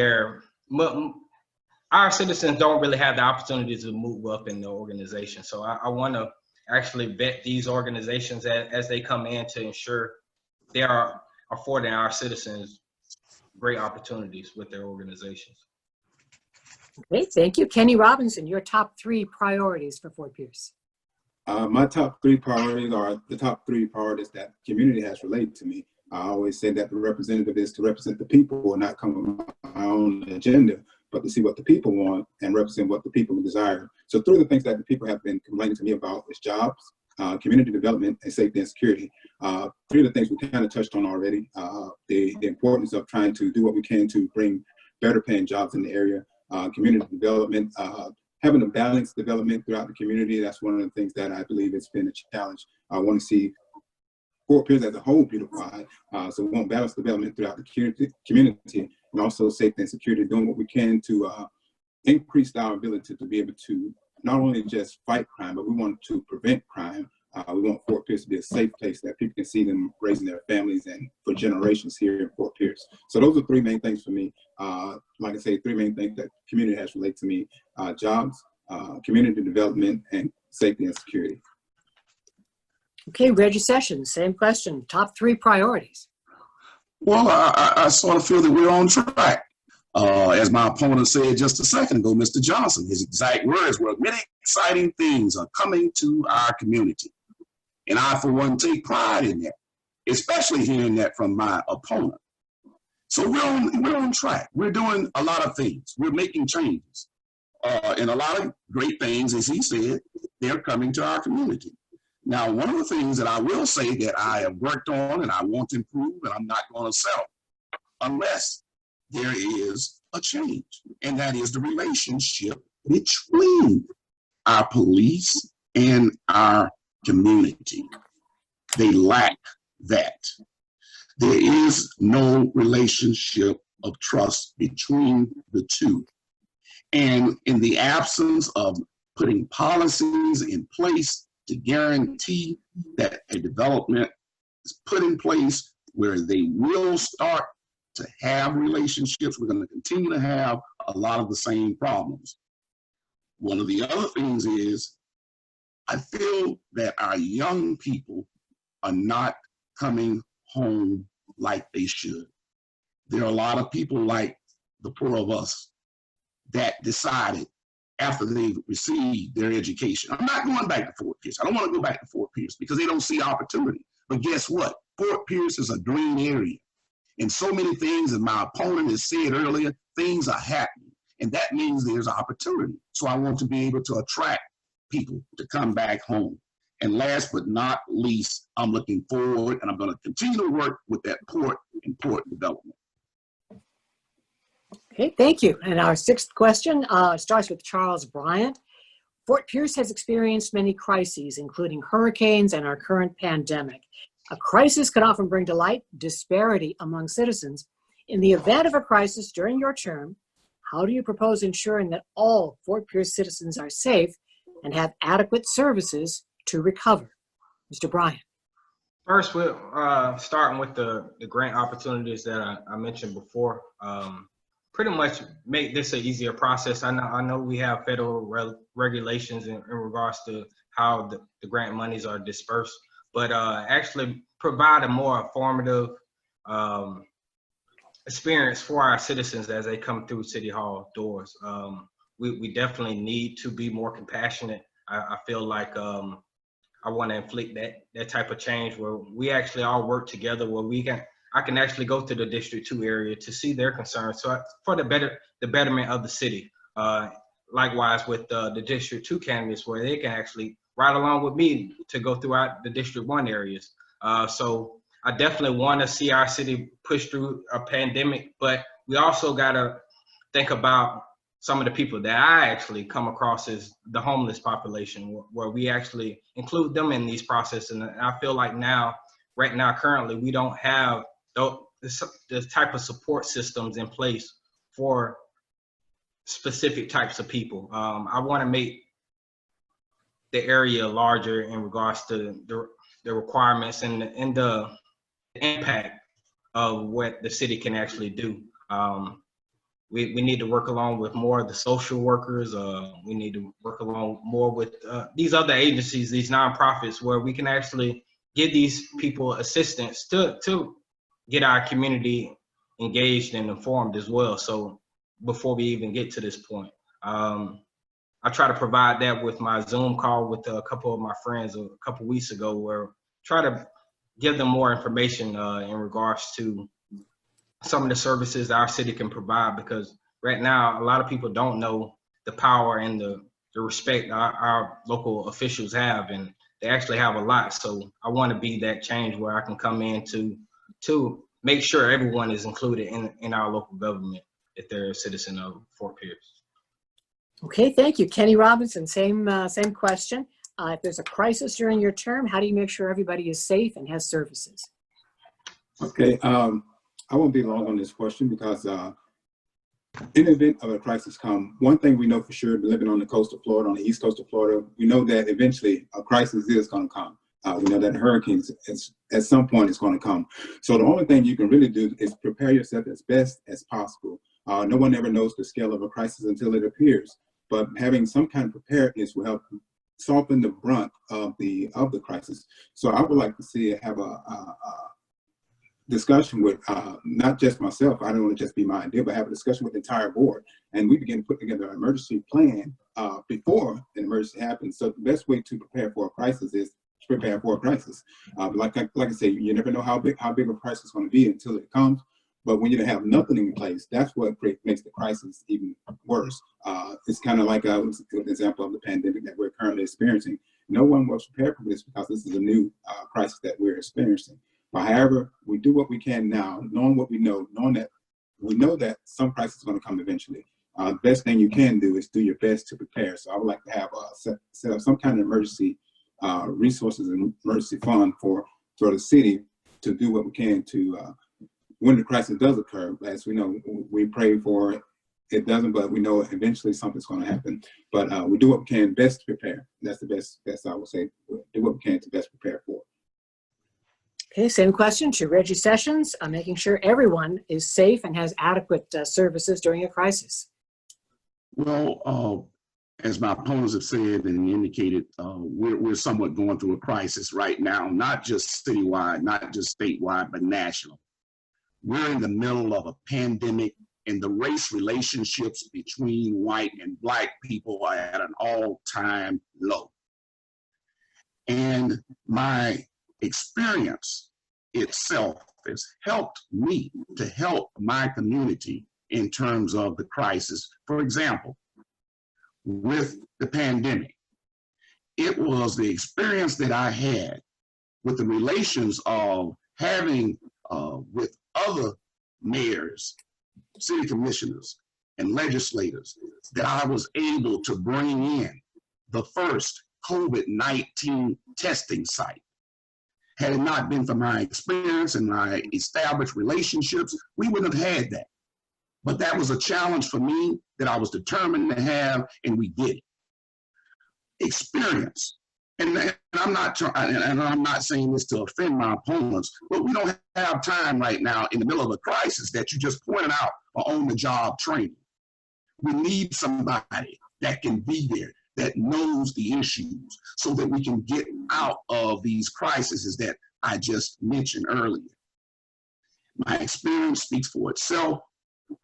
our citizens don't really have the opportunity to move up in the organization. So I want to actually vet these organizations as they come in to ensure they are affording our citizens great opportunities with their organizations. Okay, thank you. Kenny Robinson, your top 3 priorities for Fort Pierce. My top 3 priorities are the top 3 priorities that community has related to me. I always say that the representative is to represent the people and not come with my own agenda, but to see what the people want and represent what the people desire. So three of the things that the people have been complaining to me about is jobs, community development, and safety and security. Three of the things we kind of touched on already. The importance of trying to do what we can to bring better paying jobs in the area, community development, having a balanced development throughout the community. That's one of the things that I believe has been a challenge. I want to see Fort Pierce as a whole beautified. So we want balanced development throughout the community, and also safety and security, doing what we can to increase our ability to be able to not only just fight crime, but we want to prevent crime. We want Fort Pierce to be a safe place that people can see them raising their families and for generations here in Fort Pierce. So those are three main things for me. Like I say, three main things that community has related to me: jobs, community development, and safety and security. Okay, Reggie Sessions, same question. Top three priorities. Well, I sort of feel that we're on track. As my opponent said just a second ago, Mr. Johnson, his exact words were, many exciting things are coming to our community. And I, for one, take pride in that, especially hearing that from my opponent. So we're on track. We're doing a lot of things. We're making changes. And a lot of great things, as he said, they're coming to our community. Now, one of the things that I will say that I have worked on and I want to improve, and I'm not going to sell unless there is a change, and that is the relationship between our police and our community. They lack that. There is no relationship of trust between the two. And in the absence of putting policies in place to guarantee that a development is put in place where they will start to have relationships, we're going to continue to have a lot of the same problems. One of the other things is, I feel that our young people are not coming home like they should. There are a lot of people like the four of us that decided after they've received their education, I'm not going back to Fort Pierce. I don't want to go back to Fort Pierce because they don't see opportunity. But guess what? Fort Pierce is a green area. And so many things, as my opponent has said earlier, things are happening. And that means there's opportunity. So I want to be able to attract people to come back home. And last but not least, I'm looking forward and I'm going to continue to work with that port and port development. Okay, thank you. And our sixth question starts with Charles Bryant. Fort Pierce has experienced many crises, including hurricanes and our current pandemic. A crisis can often bring to light disparity among citizens. In the event of a crisis during your term, how do you propose ensuring that all Fort Pierce citizens are safe and have adequate services to recover? Mr. Bryant. First, we're starting with the grant opportunities that I mentioned before. Pretty much make this an easier process. I know we have federal regulations in regards to how the grant monies are dispersed, but actually provide a more informative experience for our citizens as they come through City Hall doors. We definitely need to be more compassionate. I feel like I want to inflict that type of change where we actually all work together, where I can actually go to the District 2 area to see their concerns, so for the betterment of the city. Likewise with the District 2 candidates, where they can actually ride along with me to go throughout the District 1 areas. So I definitely want to see our city push through a pandemic, but we also got to think about some of the people that I actually come across as the homeless population, where we actually include them in these processes. And I feel like right now, currently, we don't have the type of support systems in place for specific types of people. I want to make the area larger in regards to the requirements and the impact of what the city can actually do. We need to work along with more of the social workers. We need to work along more with these other agencies, these nonprofits, where we can actually give these people assistance to get our community engaged and informed as well. So before we even get to this point, I try to provide that with my Zoom call with a couple of my friends a couple weeks ago, where try to give them more information in regards to some of the services our city can provide, because right now a lot of people don't know the power and the respect our local officials have, and they actually have a lot. So I want to be that change where I can come in to make sure everyone is included in our local government if they're a citizen of Fort Pierce. Okay, thank you. Kenny Robinson, same question. If there's a crisis during your term, how do you make sure everybody is safe and has services? Okay, I won't be long on this question because in the event of a crisis come, one thing we know for sure, living on the coast of Florida, on the east coast of Florida, we know that eventually a crisis is going to come. We know that hurricanes at some point is going to come. So the only thing you can really do is prepare yourself as best as possible. No one ever knows the scale of a crisis until it appears, but having some kind of preparedness will help soften the brunt of the crisis. So I would like to see have a discussion with not just myself. I don't want to just be my idea, but have a discussion with the entire board, and we begin to put together an emergency plan before an emergency happens. So the best way to prepare for a crisis is to prepare for a crisis. Like I say, you never know how big a crisis is going to be until it comes. But when you have nothing in place, that's what makes the crisis even worse. It's kind of like an example of the pandemic that we're currently experiencing. No one was prepared for this because this is a new crisis that we're experiencing. But however, we do what we can now, knowing what we know, knowing that we know that some crisis is going to come eventually. The best thing you can do is do your best to prepare. So I would like to have set up some kind of emergency resources and emergency fund for the city to do what we can to when the crisis does occur. As we know, we pray for it doesn't, but we know eventually something's going to happen. But we do what we can best to prepare. That's the best I would say. Do what we can to best prepare for. Okay, same question to Reggie Sessions, making sure everyone is safe and has adequate services during a crisis. Well, as my opponents have said and indicated, we're somewhat going through a crisis right now, not just citywide, not just statewide, but national. We're in the middle of a pandemic, and the race relationships between white and black people are at an all-time low. And my experience itself has helped me to help my community in terms of the crisis. For example, with the pandemic, it was the experience that I had with the relations of having with other mayors, city commissioners, and legislators that I was able to bring in the first COVID-19 testing site. Had it not been for my experience and my established relationships, we wouldn't have had that. But that was a challenge for me that I was determined to have, and we did it. Experience. And I'm not saying this to offend my opponents, but we don't have time right now in the middle of a crisis that you just pointed out for on-the-job training. We need somebody that can be there, that knows the issues, so that we can get out of these crises that I just mentioned earlier. My experience speaks for itself.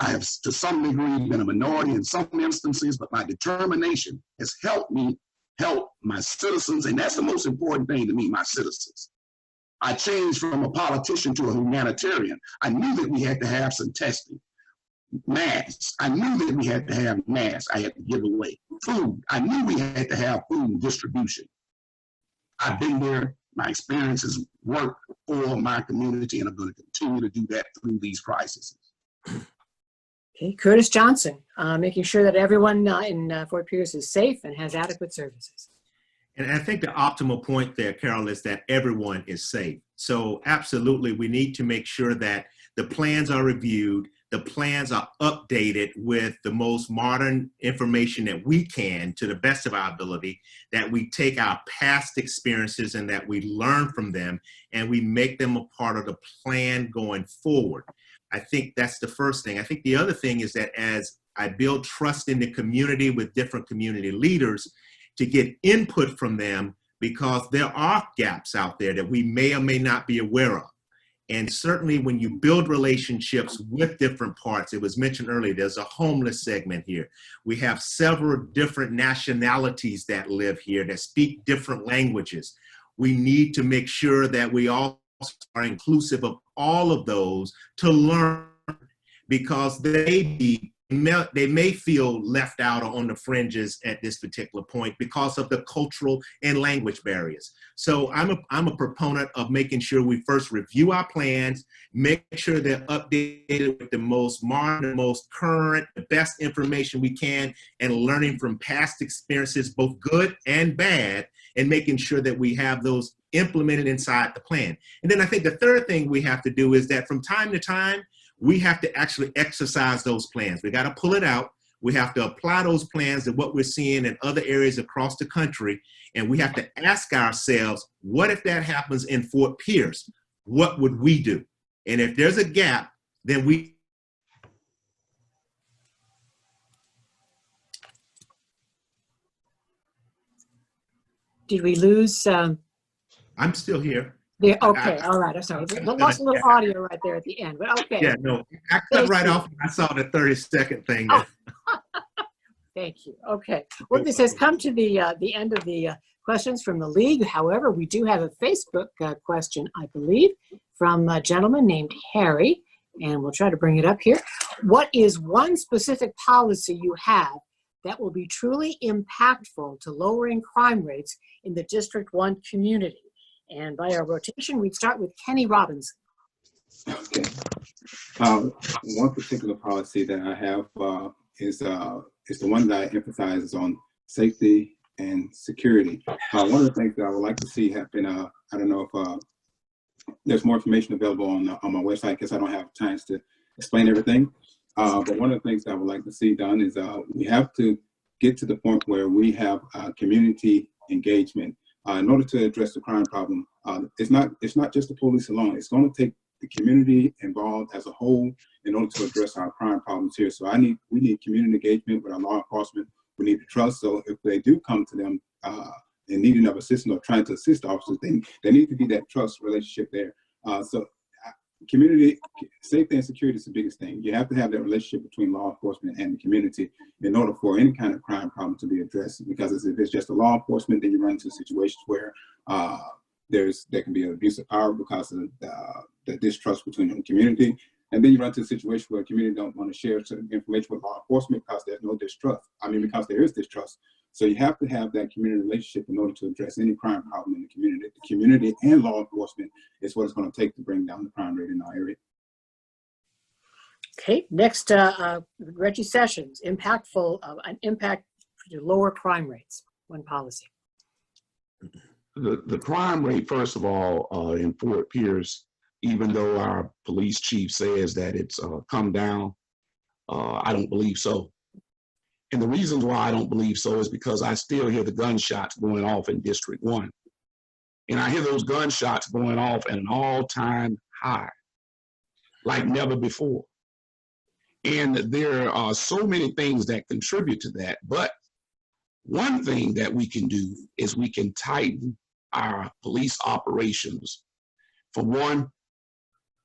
I have, to some degree, been a minority in some instances, but my determination has helped me help my citizens, and that's the most important thing to me, my citizens. I changed from a politician to a humanitarian. I knew that we had to have some testing. Masks. I knew that we had to have masks. I had to give away food. I knew we had to have food distribution. I've been there. My experiences work for my community, and I'm going to continue to do that through these crises. Okay, Curtis Johnson, making sure that everyone in Fort Pierce is safe and has adequate services. And I think the optimal point there, Carol, is that everyone is safe. So absolutely, we need to make sure that the plans are reviewed, the plans are updated with the most modern information that we can to the best of our ability, that we take our past experiences and that we learn from them and we make them a part of the plan going forward. I think that's the first thing. I think the other thing is that as I build trust in the community with different community leaders, to get input from them, because there are gaps out there that we may or may not be aware of. And certainly when you build relationships with different parts, it was mentioned earlier, there's a homeless segment here. We have several different nationalities that live here that speak different languages. We need to make sure that we all are inclusive of all of those to learn, because they may feel left out or on the fringes at this particular point because of the cultural and language barriers. So I'm a proponent of making sure we first review our plans, make sure they're updated with the most modern, the most current, the best information we can, and learning from past experiences, both good and bad, and making sure that we have those implemented inside the plan. And then I think the third thing we have to do is that from time to time, we have to actually exercise those plans. We got to pull it out. We have to apply those plans to what we're seeing in other areas across the country. And we have to ask ourselves, what if that happens in Fort Pierce? What would we do? And if there's a gap, then we. Did we lose? I'm still here. Yeah, okay, all right, I'm sorry. Lost a little audio right there at the end, but okay. Yeah, no, I cut right off when I saw the 30-second thing. Oh. Thank you. Okay. Well, this has come to the end of the questions from the league. However, we do have a Facebook question, I believe, from a gentleman named Harry, and we'll try to bring it up here. What is one specific policy you have that will be truly impactful to lowering crime rates in the District 1 community? And by our rotation, we'd start with Kenny Robinson. Okay. One particular policy that I have is the one that emphasizes on safety and security. One of the things that I would like to see happen, I don't know if there's more information available on my website because I don't have time to explain everything. But one of the things that I would like to see done is we have to get to the point where we have community engagement. In order to address the crime problem, it's not just the police alone. It's going to take the community involved as a whole in order to address our crime problems here. So we need community engagement with our law enforcement. We need to trust. So if they do come to them in needing of assistance or trying to assist officers, then there needs to be that trust relationship there. Community safety and security is the biggest thing. You have to have that relationship between law enforcement and the community in order for any kind of crime problem to be addressed. Because if it's just a law enforcement, then you run into situations where there can be an abuse of power because of the distrust between the community. And then you run into a situation where the community don't want to share certain information with law enforcement because there's no distrust. Because there is distrust. So you have to have that community relationship in order to address any crime problem in the community. The community and law enforcement is what it's going to take to bring down the crime rate in our area. Okay, next, Reggie Sessions, an impact to lower crime rates, one policy. The crime rate, first of all, in Fort Pierce, even though our police chief says that it's come down, I don't believe so. And the reasons why I don't believe so is because I still hear the gunshots going off in District 1. And I hear those gunshots going off at an all-time high, like never before. And there are so many things that contribute to that. But one thing that we can do is we can tighten our police operations. For one,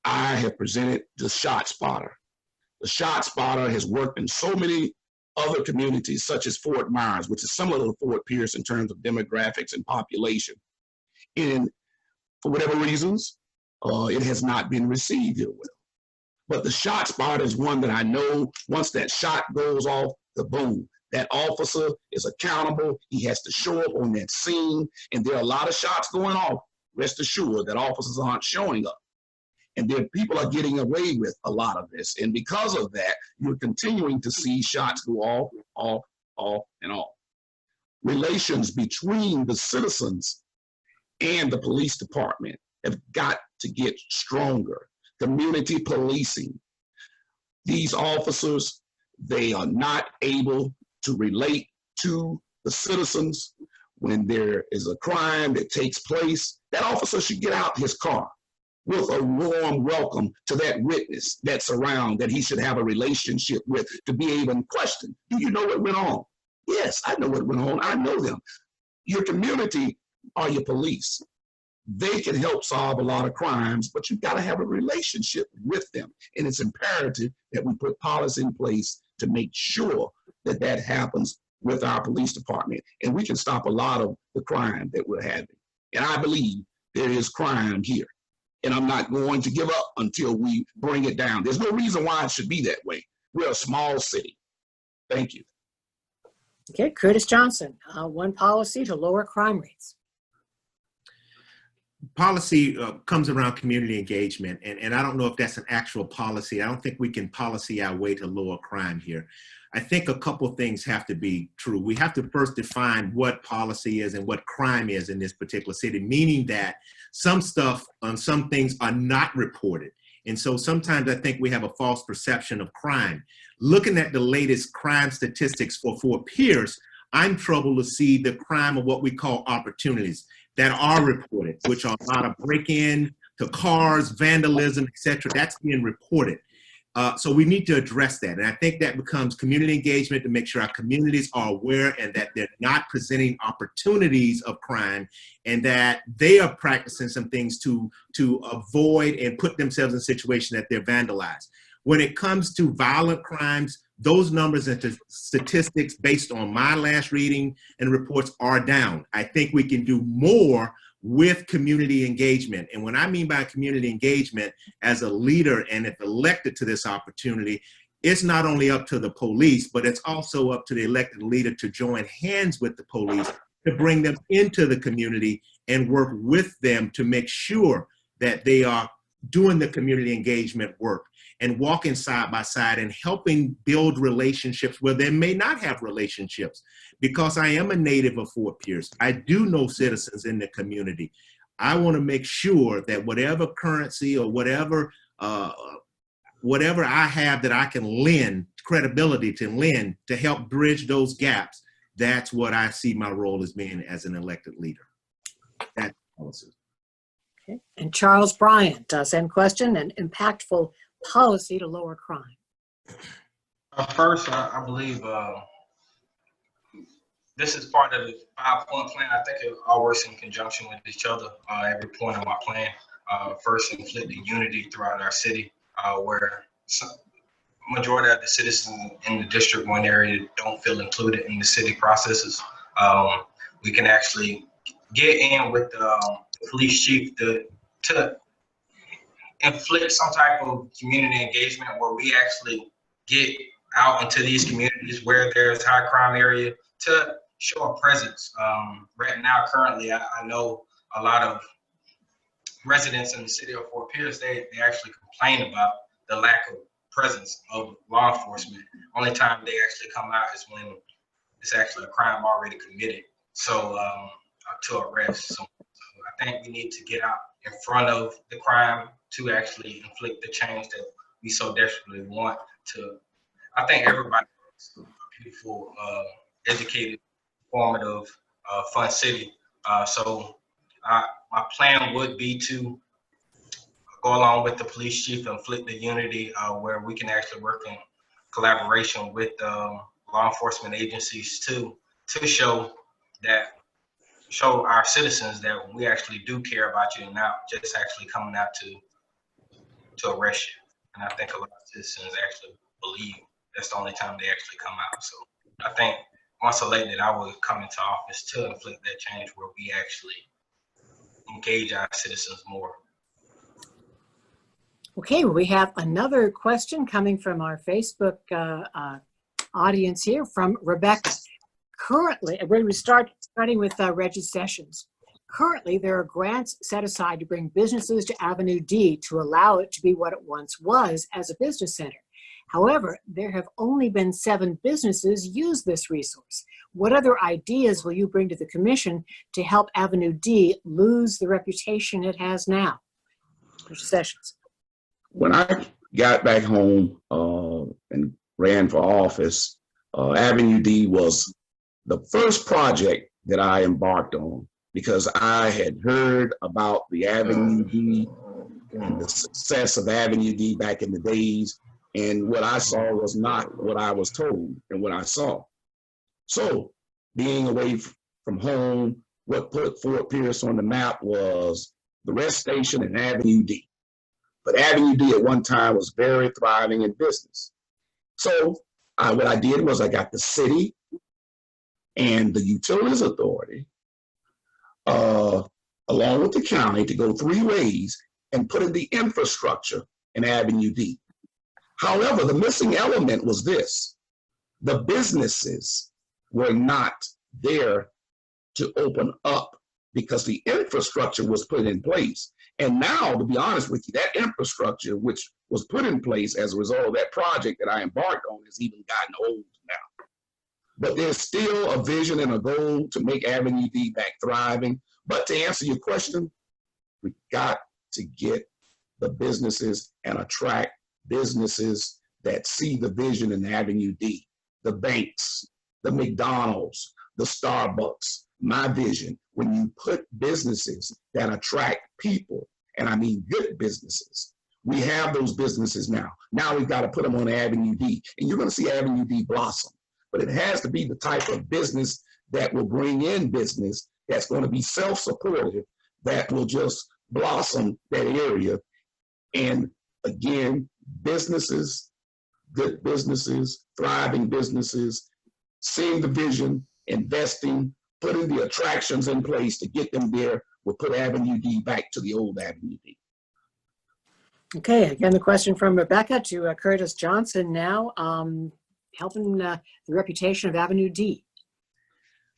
I have presented the Shot Spotter. The Shot Spotter has worked in so many other communities, such as Fort Myers, which is similar to Fort Pierce in terms of demographics and population. And for whatever reasons, it has not been received here well. But the Shot Spotter is one that I know once that shot goes off, the boom, that officer is accountable. He has to show up on that scene. And there are a lot of shots going off. Rest assured that officers aren't showing up. And then people are getting away with a lot of this. And because of that, you're continuing to see shots go off, and off. Relations between the citizens and the police department have got to get stronger. Community policing. These officers, they are not able to relate to the citizens when there is a crime that takes place. That officer should get out his car with a warm welcome to that witness that's around, that he should have a relationship with, to be able to question, do you know what went on? Yes, I know what went on. I know them. Your community are your police. They can help solve a lot of crimes, but you've got to have a relationship with them. And it's imperative that we put policy in place to make sure that that happens with our police department. And we can stop a lot of the crime that we're having. And I believe there is crime here. and I'm not going to give up until we bring it down. There's no reason why it should be that way. We're a small city. Thank you. Okay, Curtis Johnson, one policy to lower crime rates. Policy comes around community engagement, and I don't know if that's an actual policy. I don't think we can policy our way to lower crime here. I think a couple things have to be true. We have to first define what policy is and what crime is in this particular city, meaning that some stuff on some things are not reported. And so sometimes I think we have a false perception of crime. Looking at the latest crime statistics for Fort Pierce, I'm troubled to see the crime of what we call opportunities that are reported, which are a lot of break-in to cars, vandalism, etc. That's being reported. So we need to address that. And I think that becomes community engagement to make sure our communities are aware and that they're not presenting opportunities of crime and that they are practicing some things to avoid and put themselves in a situation that they're vandalized. When it comes to violent crimes, those numbers and statistics based on my last reading and reports are down. I think we can do more with community engagement. And when I mean by community engagement, as a leader and if elected to this opportunity, it's not only up to the police, but it's also up to the elected leader to join hands with the police to bring them into the community and work with them to make sure that they are doing the community engagement work and walking side by side and helping build relationships where they may not have relationships. Because I am a native of Fort Pierce, I do know citizens in the community. I want to make sure that whatever currency or whatever I have that I can lend, credibility to lend to help bridge those gaps, that's what I see my role as being as an elected leader. That's policy. Okay. And Charles Bryant, same question, an impactful policy to lower crime. First, I believe this is part of the 5-point plan. I think it all works in conjunction with each other. Every point of my plan. First, inflict the unity throughout our city, where majority of the citizens in the District 1 area don't feel included in the city processes. We can actually get in with the police chief to inflict some type of community engagement where we actually get out into these communities where there's high crime area to show a presence. Right now, currently, I know a lot of residents in the city of Fort Pierce, they actually complain about the lack of presence of law enforcement. Only time they actually come out is when it's actually a crime already committed. So to arrest. So I think we need to get out in front of the crime to actually inflict the change that we so desperately want to. I think everybody is a beautiful, educated, formative, fun city. So my plan would be to go along with the police chief and inflict the unity where we can actually work in collaboration with law enforcement agencies to show our citizens that we actually do care about you and not just actually coming out to arrest you. And I think a lot of citizens actually believe that's the only time they actually come out. So I think once elected, I will come into office to inflict that change where we actually engage our citizens more. Okay, we have another question coming from our Facebook audience here from Rebecca. Currently, we're going to starting with Reggie Sessions. Currently, there are grants set aside to bring businesses to Avenue D to allow it to be what it once was as a business center. However, there have only been 7 businesses use this resource. What other ideas will you bring to the commission to help Avenue D lose the reputation it has now? Mr. Sessions. When I got back home and ran for office, Avenue D was the first project that I embarked on because I had heard about the Avenue D and the success of Avenue D back in the days. And what I saw was not what I was told and what I saw. So being away from home, what put Fort Pierce on the map was the rest station and Avenue D. But Avenue D at one time was very thriving in business. So what I did was I got the city and the utilities authority, along with the county, to go 3 ways and put in the infrastructure in Avenue D. However, the missing element was this: the businesses were not there to open up because the infrastructure was put in place. And now, to be honest with you, that infrastructure, which was put in place as a result of that project that I embarked on, has even gotten old now. But there's still a vision and a goal to make Avenue D back thriving. But to answer your question, we got to get the businesses and attract businesses that see the vision in Avenue D. The banks, the McDonald's, the Starbucks. My vision, when you put businesses that attract people, and I mean good businesses, we have those businesses now. Now we've got to put them on Avenue D, and you're going to see Avenue D blossom. But it has to be the type of business that will bring in business that's going to be self-supportive, that will just blossom that area. And again, businesses, good businesses, thriving businesses, seeing the vision, investing, putting the attractions in place to get them there will put Avenue D back to the old Avenue D. Okay, again, the question from Rebecca to Curtis Johnson now, helping the reputation of Avenue D.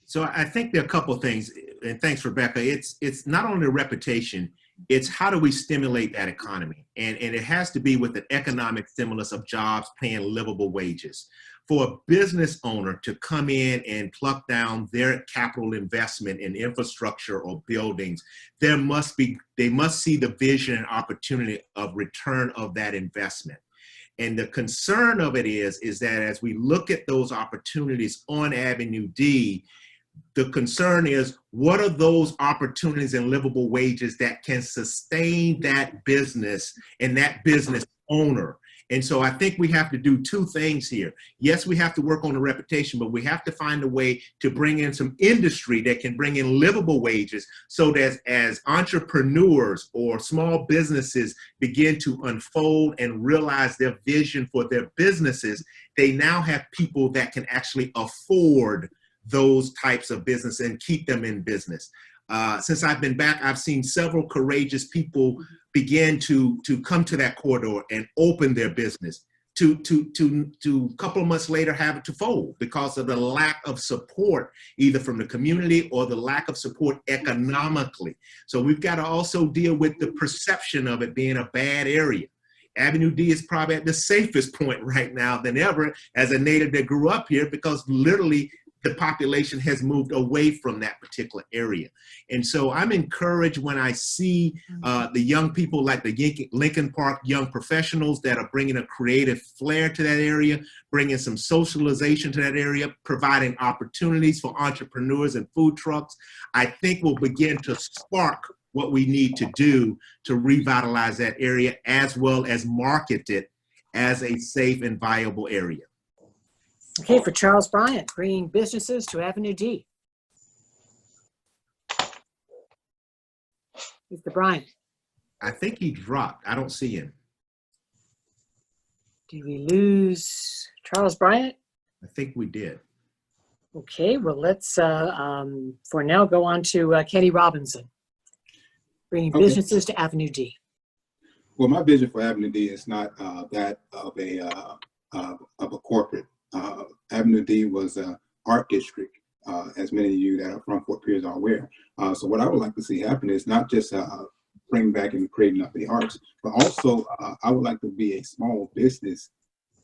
So I think there are a couple of things, and thanks, Rebecca. It's not only the reputation, it's how do we stimulate that economy? And it has to be with an economic stimulus of jobs paying livable wages. For a business owner to come in and pluck down their capital investment in infrastructure or buildings, they must see the vision and opportunity of return of that investment. And the concern of it is that as we look at those opportunities on Avenue D, the concern is, what are those opportunities and livable wages that can sustain that business and that business owner? And so I think we have to do two things here. Yes, we have to work on the reputation, but we have to find a way to bring in some industry that can bring in livable wages, so that as entrepreneurs or small businesses begin to unfold and realize their vision for their businesses, they now have people that can actually afford those types of business and keep them in business. Since I've been back, I've seen several courageous people begin to come to that corridor and open their business, to a couple of months later have it to fold because of the lack of support, either from the community or the lack of support economically. So we've got to also deal with the perception of it being a bad area. Avenue D is probably at the safest point right now than ever as a native that grew up here, because literally the population has moved away from that particular area. And so I'm encouraged when I see the young people like the Lincoln Park young professionals that are bringing a creative flair to that area, bringing some socialization to that area, providing opportunities for entrepreneurs and food trucks. I think we'll begin to spark what we need to do to revitalize that area, as well as market it as a safe and viable area. Okay, for Charles Bryant, bringing businesses to Avenue D. Mr. Bryant. I think he dropped. I don't see him. Did we lose Charles Bryant? I think we did. Okay, well, let's for now go on to Kenny Robinson, bringing businesses to Avenue D. Well, my vision for Avenue D is not that of a corporate. Avenue D was an art district, as many of you that are from Fort Pierce are aware. So what I would like to see happen is not just bring back and creating up the arts, but also I would like to be a small business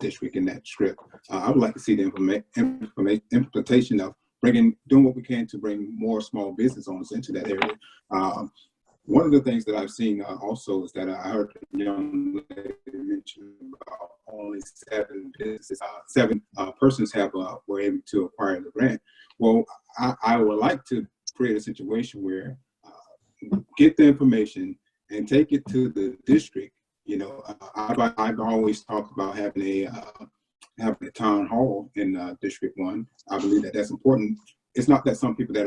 district in that strip. I would like to see the implementation of doing what we can to bring more small business owners into that area. One of the things that I've seen also is that I heard a young lady mention about only 7 businesses, 7 persons were able to acquire the grant. Well, I would like to create a situation where get the information and take it to the district. You know, I've always talked about having a town hall in District 1. I believe that that's important. It's not that some people that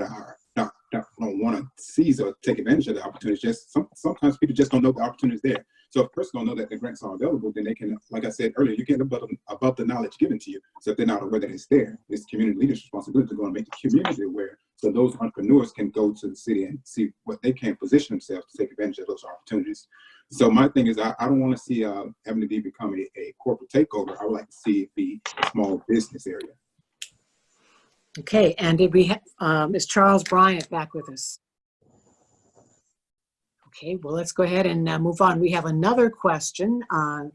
don't want to seize or take advantage of the opportunities. Just sometimes people just don't know the opportunities there. So if a person don't know that the grants are available, then they can, like I said earlier, you get above the knowledge given to you. So if they're not aware that it's there, it's community leaders' responsibility to go and make the community aware, so those entrepreneurs can go to the city and see what they can position themselves to take advantage of those opportunities. So my thing is, I don't want to see having to become a corporate takeover. I would like to see it be a small business area. Okay, and did we have, is Charles Bryant back with us? Okay, well, let's go ahead and move on. We have another question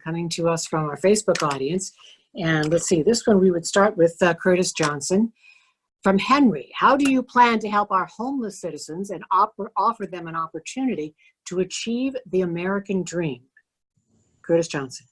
coming to us from our Facebook audience. And let's see, this one we would start with Curtis Johnson. From Henry, how do you plan to help our homeless citizens and offer them an opportunity to achieve the American dream? Curtis Johnson.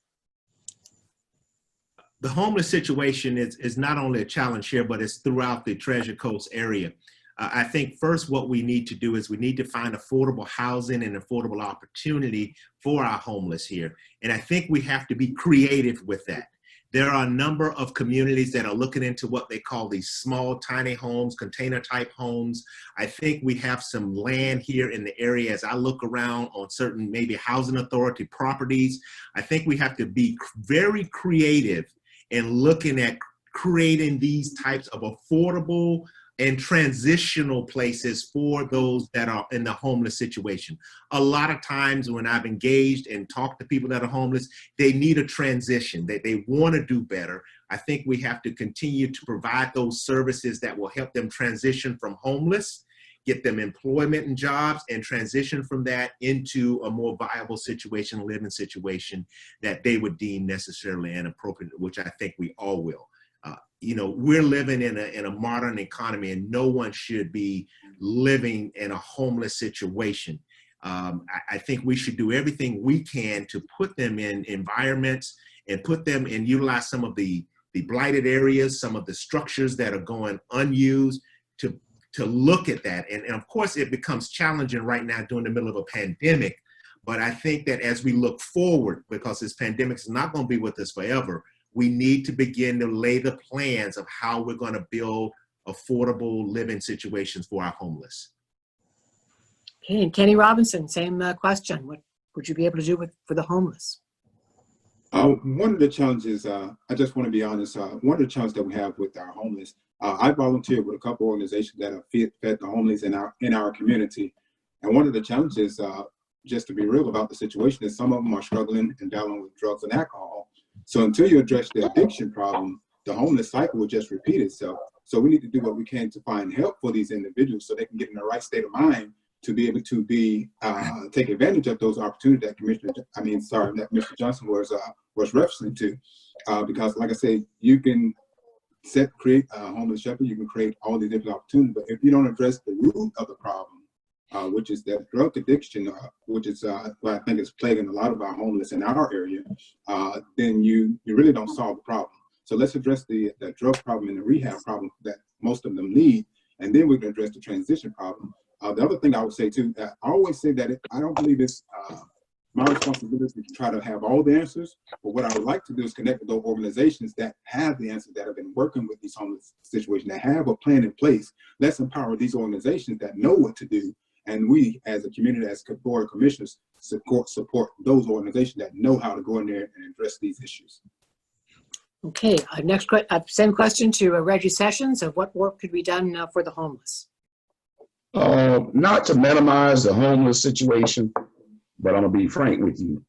The homeless situation is not only a challenge here, but it's throughout the Treasure Coast area. I think first what we need to do is we need to find affordable housing and affordable opportunity for our homeless here. And I think we have to be creative with that. There are a number of communities that are looking into what they call these small, tiny homes, container type homes. I think we have some land here in the area as I look around on certain maybe housing authority properties. I think we have to be very creative in looking at creating these types of affordable and transitional places for those that are in the homeless situation. A lot of times when I've engaged and talked to people that are homeless, they need a transition. They want to do better. I think we have to continue to provide those services that will help them transition from homeless, get them employment and jobs, and transition from that into a more viable situation, living situation that they would deem necessarily and appropriate, which I think we all will. You know, we're living in a modern economy, and no one should be living in a homeless situation. I think we should do everything we can to put them in environments and put them and utilize some of the blighted areas, some of the structures that are going unused to look at that. And of course, it becomes challenging right now during the middle of a pandemic. But I think that as we look forward, because this pandemic is not going to be with us forever, we need to begin to lay the plans of how we're going to build affordable living situations for our homeless. Okay, and Kenny Robinson, same question. What would you be able to do for the homeless? One of the challenges, I just want to be honest, one of the challenges that we have with our homeless, I volunteer with a couple organizations that have fed the homeless in our community. And one of the challenges, just to be real about the situation, is some of them are struggling and battling with drugs and alcohol. So until you address the addiction problem, the homeless cycle will just repeat itself. So we need to do what we can to find help for these individuals so they can get in the right state of mind to be able to take advantage of those opportunities that that Mr. Johnson was referencing to. Because like I say, you can create a homeless shelter, you can create all these different opportunities, but if you don't address the root of the problem, which is that drug addiction, which is what I think is plaguing a lot of our homeless in our area, then you really don't solve the problem. So let's address the drug problem and the rehab problem that most of them need, and then we can address the transition problem. The other thing I would say too, I always say that I don't believe it's my responsibility to try to have all the answers, but what I would like to do is connect with those organizations that have the answers, that have been working with these homeless situations, that have a plan in place. Let's empower these organizations that know what to do. And we, as a community, as board of commissioners, support those organizations that know how to go in there and address these issues. Okay, next same question to Reggie Sessions of what work could be done for the homeless? Not to minimize the homeless situation, but I'm gonna be frank with you.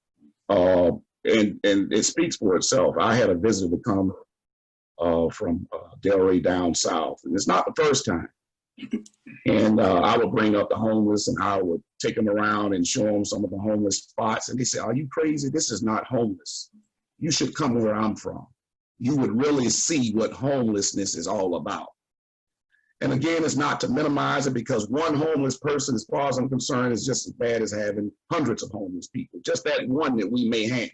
And it speaks for itself. I had a visitor come from Delray down south, and it's not the first time. And I would bring up the homeless, and I would take them around and show them some of the homeless spots. And they say, "Are you crazy? This is not homeless. You should come where I'm from. You would really see what homelessness is all about." And again, it's not to minimize it, because one homeless person, as far as I'm concerned, is just as bad as having hundreds of homeless people, just that one that we may have.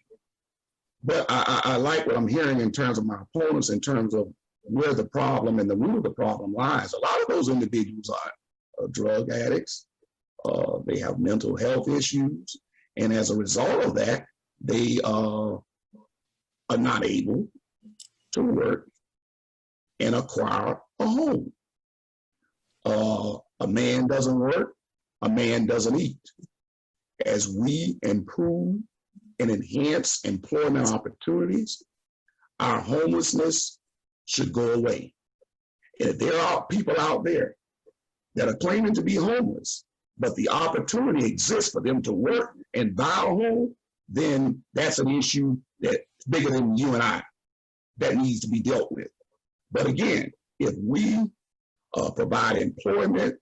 But I like what I'm hearing in terms of my opponents, in terms of where the problem and the root of the problem lies. A lot of those individuals are drug addicts. They have mental health issues. And as a result of that, they are not able to work and acquire a home. A man doesn't work, a man doesn't eat. As we improve and enhance employment opportunities, our homelessness should go away. And if there are people out there that are claiming to be homeless, but the opportunity exists for them to work and buy a home, then that's an issue that's bigger than you and I that needs to be dealt with. But again, if we provide employment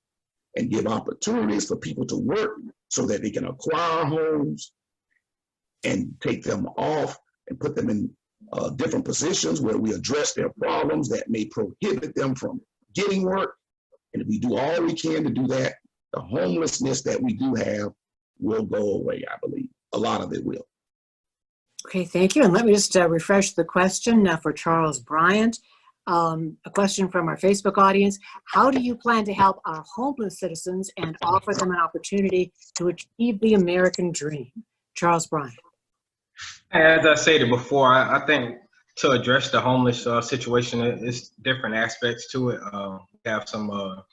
and give opportunities for people to work so that they can acquire homes and take them off and put them in different positions where we address their problems that may prohibit them from getting work. And if we do all we can to do that, the homelessness that we do have will go away, I believe. A lot of it will. Okay, thank you. And let me just refresh the question for Charles Bryant. A question from our Facebook audience. How do you plan to help our homeless citizens and offer them an opportunity to achieve the American dream? Charles Bryant. As I stated before, I think to address the homeless situation, it's different aspects to it. We have some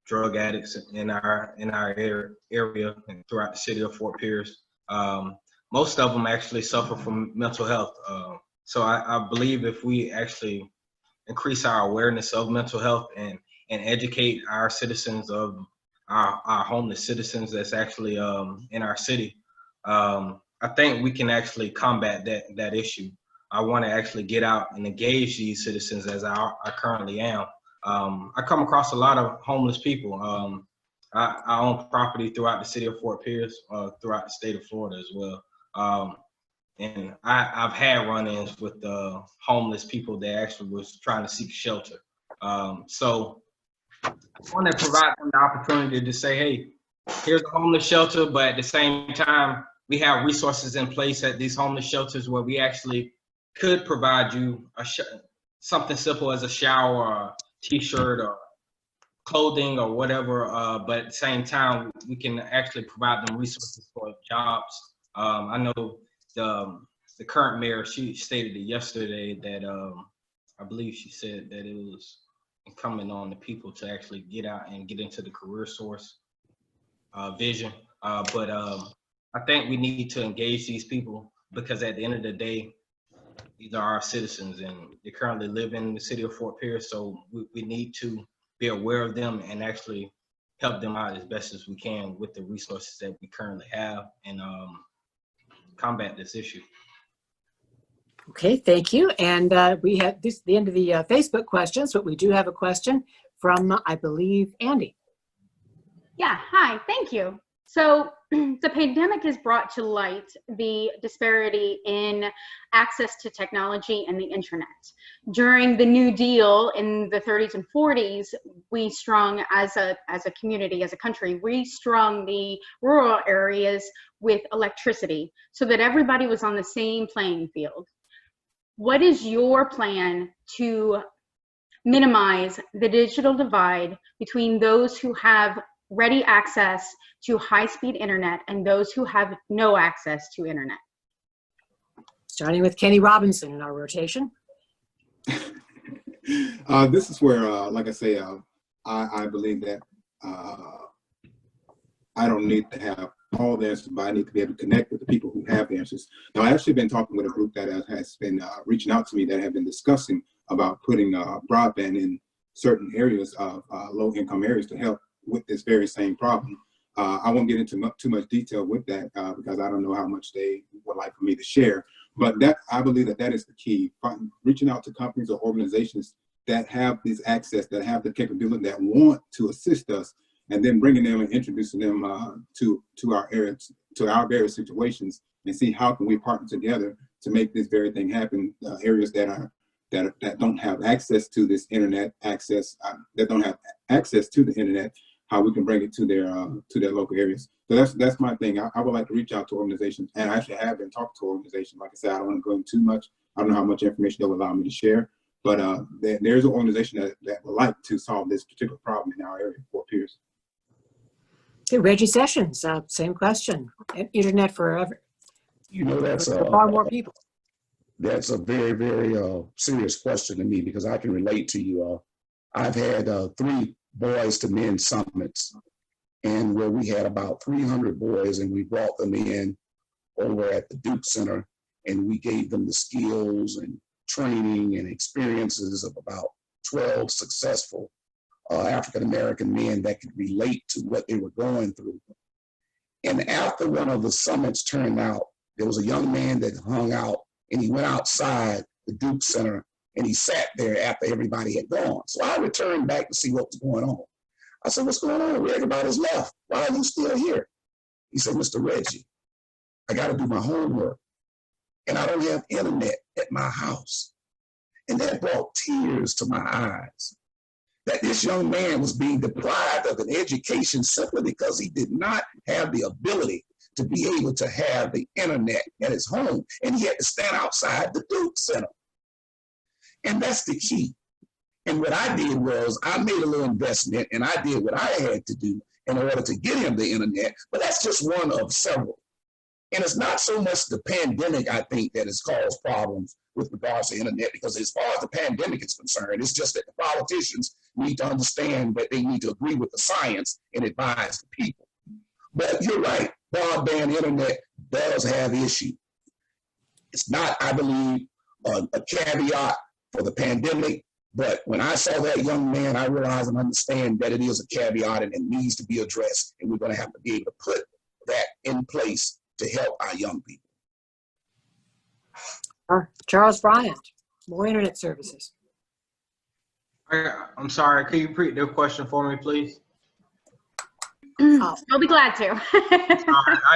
drug addicts in our area and throughout the city of Fort Pierce. Most of them actually suffer from mental health. So I believe if we actually increase our awareness of mental health and educate our citizens of our homeless citizens that's actually in our city, I think we can actually combat that issue. I want to actually get out and engage these citizens as I currently am. I come across a lot of homeless people. I own property throughout the city of Fort Pierce, throughout the state of Florida as well. And I've had run-ins with homeless people that actually was trying to seek shelter. So I want to provide them the opportunity to say, hey, here's a homeless shelter, but at the same time, we have resources in place at these homeless shelters where we actually could provide you something simple as a shower or t-shirt or clothing or whatever, but at the same time, we can actually provide them resources for jobs. I know the current mayor, she stated it yesterday that I believe she said that it was incumbent on the people to actually get out and get into the career source vision. But I think we need to engage these people because at the end of the day, these are our citizens and they currently live in the city of Fort Pierce. So we need to be aware of them and actually help them out as best as we can with the resources that we currently have and combat this issue. Okay, thank you. And we have the end of the Facebook questions, but we do have a question from, I believe, Andy. Yeah, hi, thank you. So the pandemic has brought to light the disparity in access to technology and the internet. During the New Deal in the 30s and 40s, we strung as a community, as a country, we strung the rural areas with electricity so that everybody was on the same playing field. What is your plan to minimize the digital divide between those who have ready access to high-speed internet and those who have no access to internet? Starting with Kenny Robinson in our rotation. This is where, like I say, I believe that I don't need to have all the answers, but I need to be able to connect with the people who have the answers. Now, I've actually been talking with a group that has been reaching out to me that have been discussing about putting broadband in certain areas of low-income areas to help with this very same problem. I won't get into too much detail with that because I don't know how much they would like for me to share. But that I believe that is the key. Reaching out to companies or organizations that have this access, that have the capability, that want to assist us, and then bringing them and introducing them to our areas, to our various situations, and see how can we partner together to make this very thing happen. Areas that don't have access to this internet access, that don't have access to the internet, how we can bring it to their local areas. So that's my thing. I would like to reach out to organizations, and I actually have been talking to organizations. Like I said, I don't want to go into too much. I don't know how much information they will allow me to share, but there's an organization that would like to solve this particular problem in our area, Fort Pierce. Okay, Reggie Sessions, same question. Internet forever. You know, that's for far more people. That's a very, very serious question to me because I can relate to you. I've had 3 boys to men summits, and where we had about 300 boys, and we brought them in over at the Duke Center, and we gave them the skills and training and experiences of about 12 successful African-American men that could relate to what they were going through. And after one of the summits turned out, there was a young man that hung out, and he went outside the Duke Center and he sat there after everybody had gone. So I returned back to see what was going on. I said, what's going on? Everybody's left. Why are you still here? He said, Mr. Reggie, I got to do my homework, and I don't have internet at my house. And that brought tears to my eyes, that this young man was being deprived of an education simply because he did not have the ability to be able to have the internet at his home, and he had to stand outside the Duke Center. And that's the key. And what I did was I made a little investment, and I did what I had to do in order to get him the internet, but that's just one of several. And it's not so much the pandemic, I think, that has caused problems with regards to internet, because as far as the pandemic is concerned, it's just that the politicians need to understand that they need to agree with the science and advise the people. But you're right, broadband internet does have issues. It's not, I believe, a caveat for the pandemic, but when I saw that young man, I realized and understand that it is a caveat and it needs to be addressed, and we're going to have to be able to put that in place to help our young people. Charles Bryant, more internet services. I'm sorry, can you repeat the question for me, please? I'll be glad to.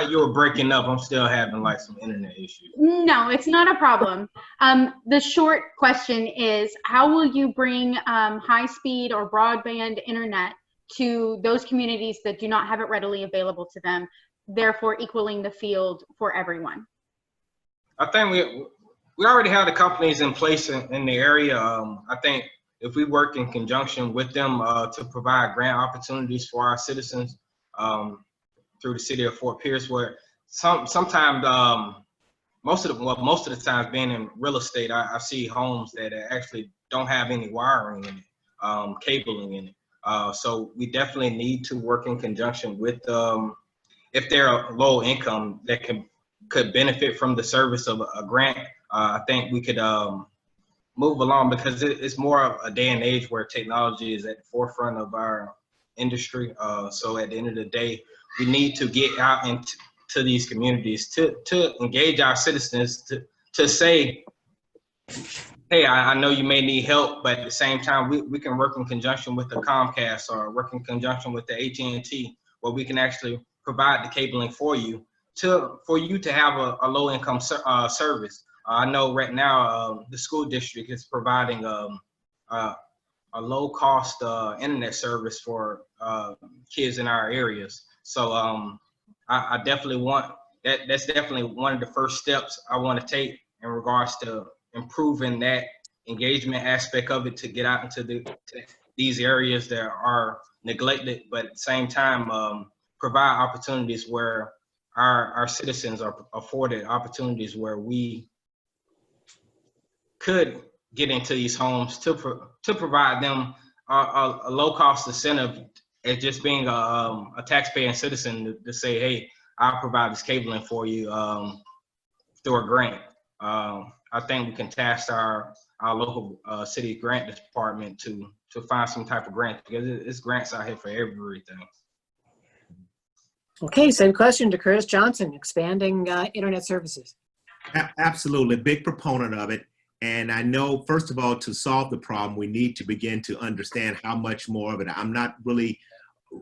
You were breaking up. I'm still having like some internet issues. No, it's not a problem. The short question is, how will you bring high-speed or broadband internet to those communities that do not have it readily available to them, therefore equaling the field for everyone? I think we already have the companies in place in the area. I think if we work in conjunction with them to provide grant opportunities for our citizens through the city of Fort Pierce, where sometimes most of the times being in real estate, I see homes that actually don't have any wiring in it, cabling in it. So we definitely need to work in conjunction with if they're low income that could benefit from the service of a grant. I think we could move along, because it's more of a day and age where technology is at the forefront of our industry. So at the end of the day, we need to get out into these communities to engage our citizens to say, hey, I know you may need help, but at the same time, we can work in conjunction with the Comcast or work in conjunction with the AT&T, where we can actually provide the cabling for you to have a low income service. I know right now the school district is providing a low cost internet service for kids in our areas. So I definitely want that's definitely one of the first steps I want to take in regards to improving that engagement aspect of it, to get out into these areas that are neglected, but at the same time provide opportunities where our citizens are afforded opportunities where we could get into these homes to provide them a low cost incentive as just being a taxpaying citizen to say, hey, I'll provide this cabling for you through a grant. I think we can task our local city grant department to find some type of grant, because it's grants out here for everything. Okay, same question to Curtis Johnson, expanding internet services. Absolutely, big proponent of it. And I know, first of all, to solve the problem, we need to begin to understand how much more of it. I'm not really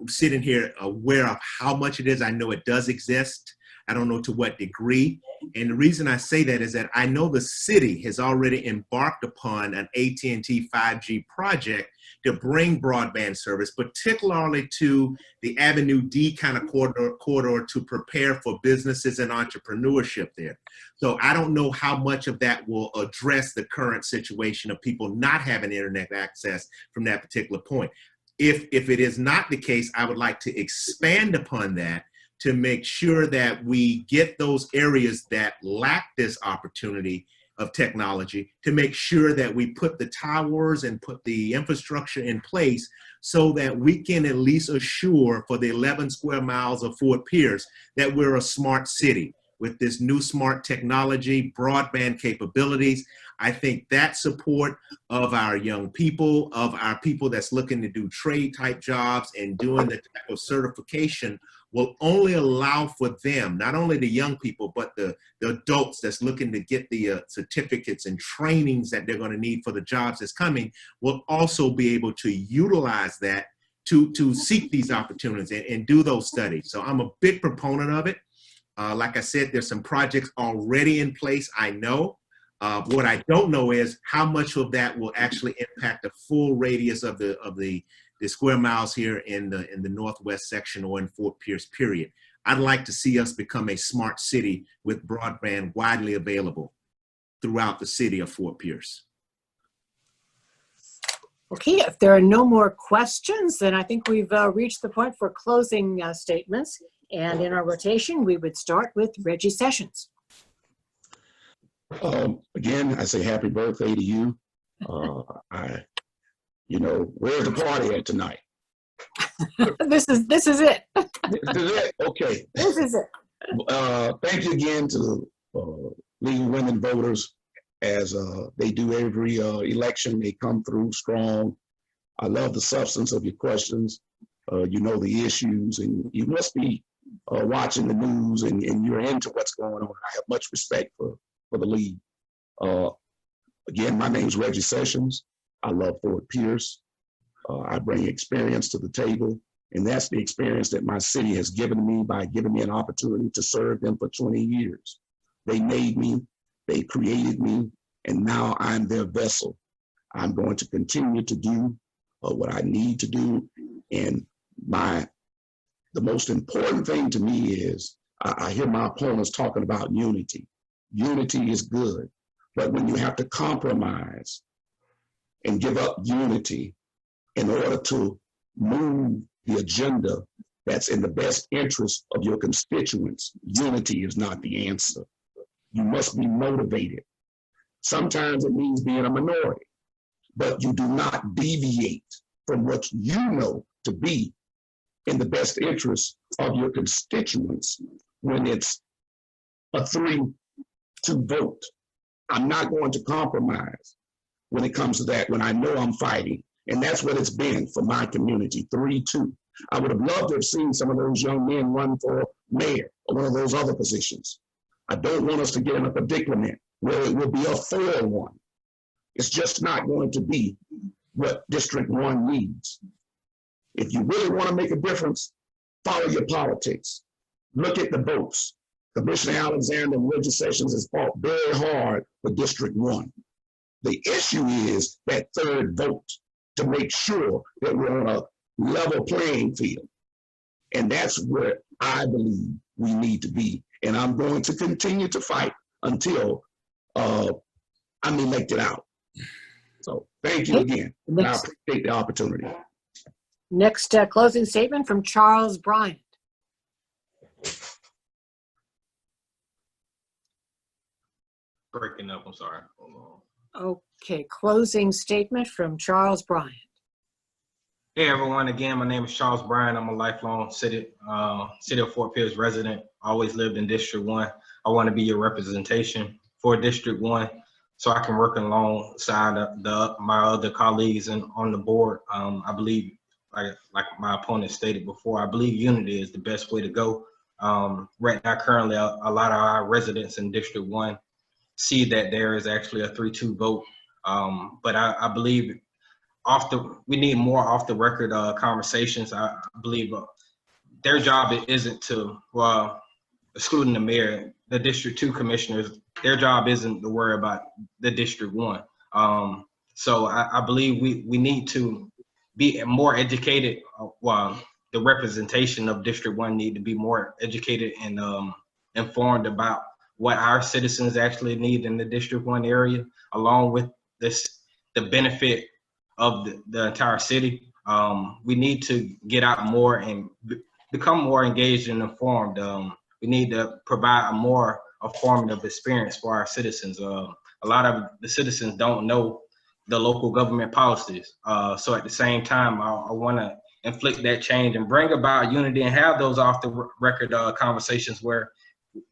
sitting here aware of how much it is. I know it does exist. I don't know to what degree. And the reason I say that is that I know the city has already embarked upon an AT&T 5G project to bring broadband service, particularly to the Avenue D kind of corridor to prepare for businesses and entrepreneurship there. So I don't know how much of that will address the current situation of people not having internet access from that particular point. If it is not the case, I would like to expand upon that to make sure that we get those areas that lack this opportunity of technology, to make sure that we put the towers and put the infrastructure in place so that we can at least assure for the 11 square miles of Fort Pierce that we're a smart city with this new smart technology, broadband capabilities. I think that support of our young people, of our people that's looking to do trade type jobs and doing the type of certification will only allow for them, not only the young people, but the adults that's looking to get the certificates and trainings that they're going to need for the jobs that's coming, will also be able to utilize that to seek these opportunities and do those studies. So I'm a big proponent of it. Like I said, there's some projects already in place, I know. What I don't know is how much of that will actually impact the full radius of the square miles here in the Northwest section or in Fort Pierce, period. I'd like to see us become a smart city with broadband widely available throughout the city of Fort Pierce. Okay, if there are no more questions, then I think we've reached the point for closing statements. And in our rotation, we would start with Reggie Sessions. Again, I say happy birthday to you. Where's the party at tonight? This is it. This is it. Okay. This is it. Thank you again to the League of Women Voters, as they do every election. They come through strong. I love the substance of your questions. You know the issues, and you must be watching the news, and you're into what's going on. I have much respect for the league. Again, my name is Reggie Sessions. I love Fort Pierce. I bring experience to the table, and that's the experience that my city has given me by giving me an opportunity to serve them for 20 years. They made me, they created me, and now I'm their vessel. I'm going to continue to do what I need to do, and the most important thing to me is I hear my opponents talking about unity. Unity is good, but when you have to compromise and give up unity in order to move the agenda that's in the best interest of your constituents, unity is not the answer. You must be motivated. Sometimes it means being a minority, but you do not deviate from what you know to be in the best interest of your constituents when it's a 3-2 vote. I'm not going to compromise when it comes to that, when I know I'm fighting. And that's what it's been for my community, 3-2. I would have loved to have seen some of those young men run for mayor or one of those other positions. I don't want us to get in a predicament where it will be a 4-1. It's just not going to be what District 1 needs. If you really want to make a difference, follow your politics. Look at the votes. Commissioner Alexander and Reggie Sessions has fought very hard for District 1. The issue is that third vote to make sure that we're on a level playing field. And that's where I believe we need to be. And I'm going to continue to fight until I'm elected out. So thank you again. And I appreciate the opportunity. Next closing statement from Charles Bryant. Breaking up, I'm sorry. Okay, closing statement from Charles Bryant. Hey everyone, again, my name is Charles Bryant. I'm a lifelong city of Fort Pierce resident. Always lived in District 1. I want to be your representation for District 1 so I can work alongside my other colleagues and on the board. I believe, like my opponent stated before, I believe unity is the best way to go. Right now, currently, a lot of our residents in District 1 see that there is actually a 3-2 vote. But I believe we need more off the record conversations. I believe their job isn't to, excluding the mayor, the District 2 commissioners, their job isn't to worry about the District 1. So I believe we need to be more educated. The representation of District 1 need to be more educated and informed about what our citizens actually need in the District 1 area, along with the benefit of the entire city. We need to get out more and become more engaged and informed. We need to provide a more formative experience for our citizens. A lot of the citizens don't know the local government policies. So at the same time, I want to inflict that change and bring about unity and have those off the record conversations where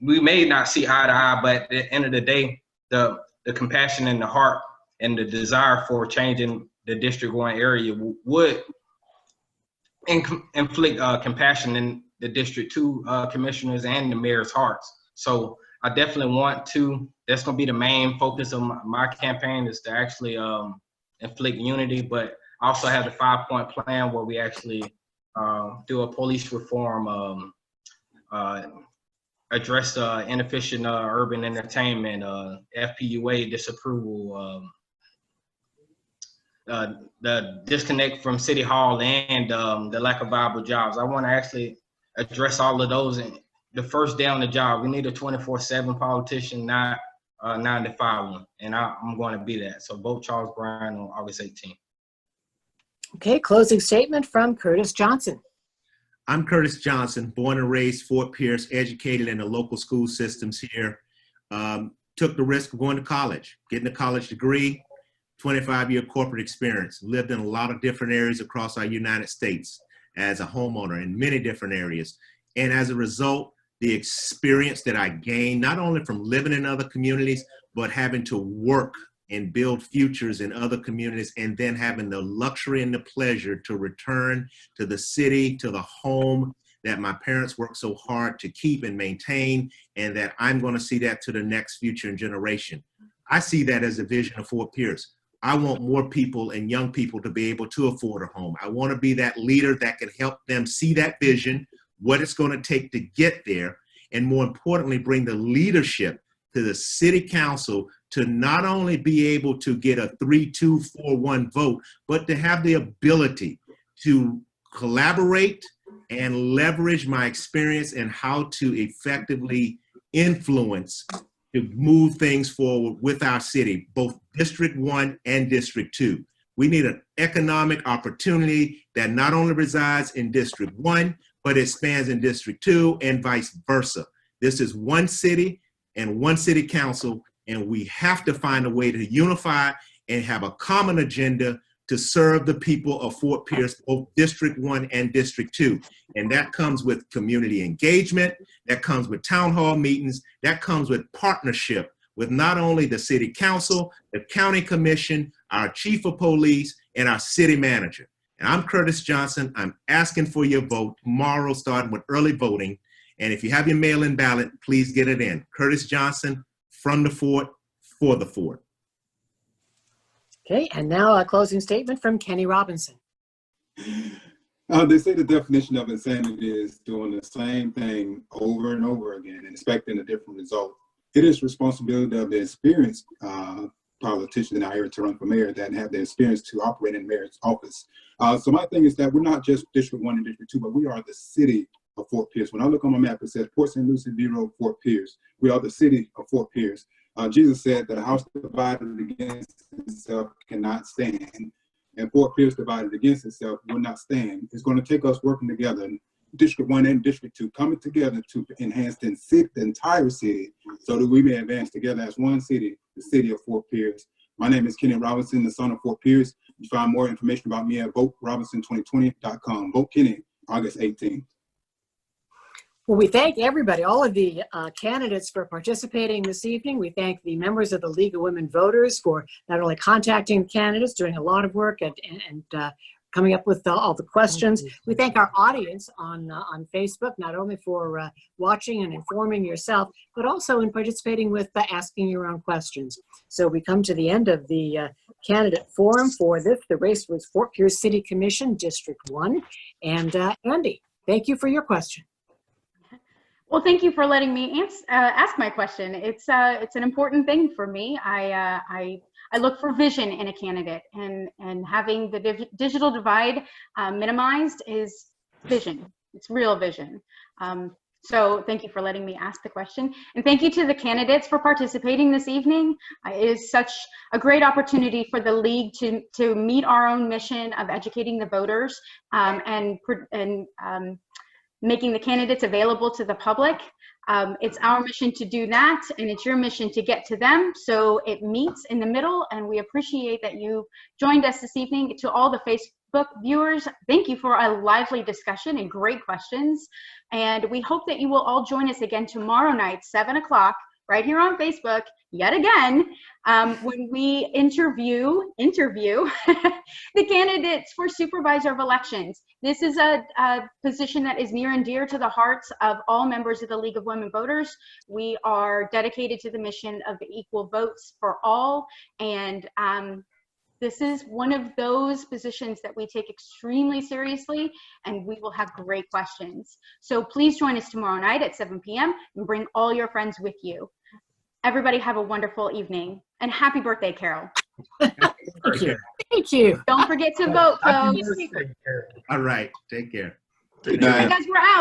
we may not see eye to eye, but at the end of the day, the compassion in the heart and the desire for changing the District 1 area would inflict compassion in the District 2 commissioners and the mayor's hearts. So I definitely want to, that's gonna be the main focus of my campaign, is to actually inflict unity, but I also have the 5-point plan where we actually do a police reform, address inefficient urban entertainment, FPUA disapproval, the disconnect from City Hall, and the lack of viable jobs. I want to actually address all of those. And the first day on the job, we need a 24/7 politician, not a 9-to-5 one. And I'm going to be that. So vote Charles Bryant on August 18th. Okay, closing statement from Curtis Johnson. I'm Curtis Johnson, born and raised Fort Pierce, educated in the local school systems here. Took the risk of going to college, getting a college degree, 25-year corporate experience, lived in a lot of different areas across our United States as a homeowner in many different areas. And as a result, the experience that I gained, not only from living in other communities, but having to work and build futures in other communities, and then having the luxury and the pleasure to return to the city, to the home that my parents worked so hard to keep and maintain, and that I'm going to see that to the next future and generation. I see that as a vision of Fort Pierce. I want more people and young people to be able to afford a home. I want to be that leader that can help them see that vision, what it's going to take to get there, and more importantly, bring the leadership to the city council to not only be able to get a 3-2-4-1 vote, but to have the ability to collaborate and leverage my experience in how to effectively influence to move things forward with our city, both District 1 and District 2. We need an economic opportunity that not only resides in District 1, but it spans in District 2 and vice versa. This is one city and one city council, and we have to find a way to unify and have a common agenda to serve the people of Fort Pierce, both District 1 and District 2. And that comes with community engagement, that comes with town hall meetings, that comes with partnership with not only the city council, the county commission, our chief of police, and our city manager. And I'm Curtis Johnson. I'm asking for your vote tomorrow, starting with early voting. And if you have your mail-in ballot, please get it in. Curtis Johnson, from the fort, for the fort. Okay, and now a closing statement from Kenny Robinson. They say the definition of insanity is doing the same thing over and over again and expecting a different result. It is responsibility of the experienced politician that I hired to run for mayor that have the experience to operate in mayor's office. So my thing is that we're not just District 1 and District 2, but we are the city of Fort Pierce. When I look on my map, it says Port St. Lucie, Vero, Fort Pierce. We are the city of Fort Pierce. Jesus said that a house divided against itself cannot stand, and Fort Pierce divided against itself will not stand. It's going to take us working together, District 1 and District 2, coming together to enhance the entire city so that we may advance together as one city, the city of Fort Pierce. My name is Kenny Robinson, the son of Fort Pierce. You find more information about me at voterobinson2020.com. Vote Kenny, August 18th. Well, we thank everybody, all of the candidates for participating this evening. We thank the members of the League of Women Voters for not only contacting candidates, doing a lot of work, and coming up with all the questions. We thank our audience on Facebook, not only for watching and informing yourself, but also in participating with asking your own questions. So we come to the end of the candidate forum for this. The race was Fort Pierce City Commission, District 1. And Andy, thank you for your question. Well, thank you for letting me ask my question. It's an important thing for me. I look for vision in a candidate, and having the digital divide minimized is vision. It's real vision. So thank you for letting me ask the question, and thank you to the candidates for participating this evening. It is such a great opportunity for the league to meet our own mission of educating the voters and making the candidates available to the public. It's our mission to do that, and it's your mission to get to them. So it meets in the middle, and we appreciate that you joined us this evening. To all the Facebook viewers, thank you for a lively discussion and great questions. And we hope that you will all join us again tomorrow night, 7 o'clock, right here on Facebook, yet again, when we interview the candidates for supervisor of elections. This is a position that is near and dear to the hearts of all members of the League of Women Voters. We are dedicated to the mission of equal votes for all, and this is one of those positions that we take extremely seriously, and we will have great questions. So please join us tomorrow night at 7 p.m. and bring all your friends with you. Everybody have a wonderful evening, and happy birthday, Carol. Thank you. Thank you. Don't forget to vote, Happy folks. birthday, Carol. All right. Take care. Good night. Guys, we're out.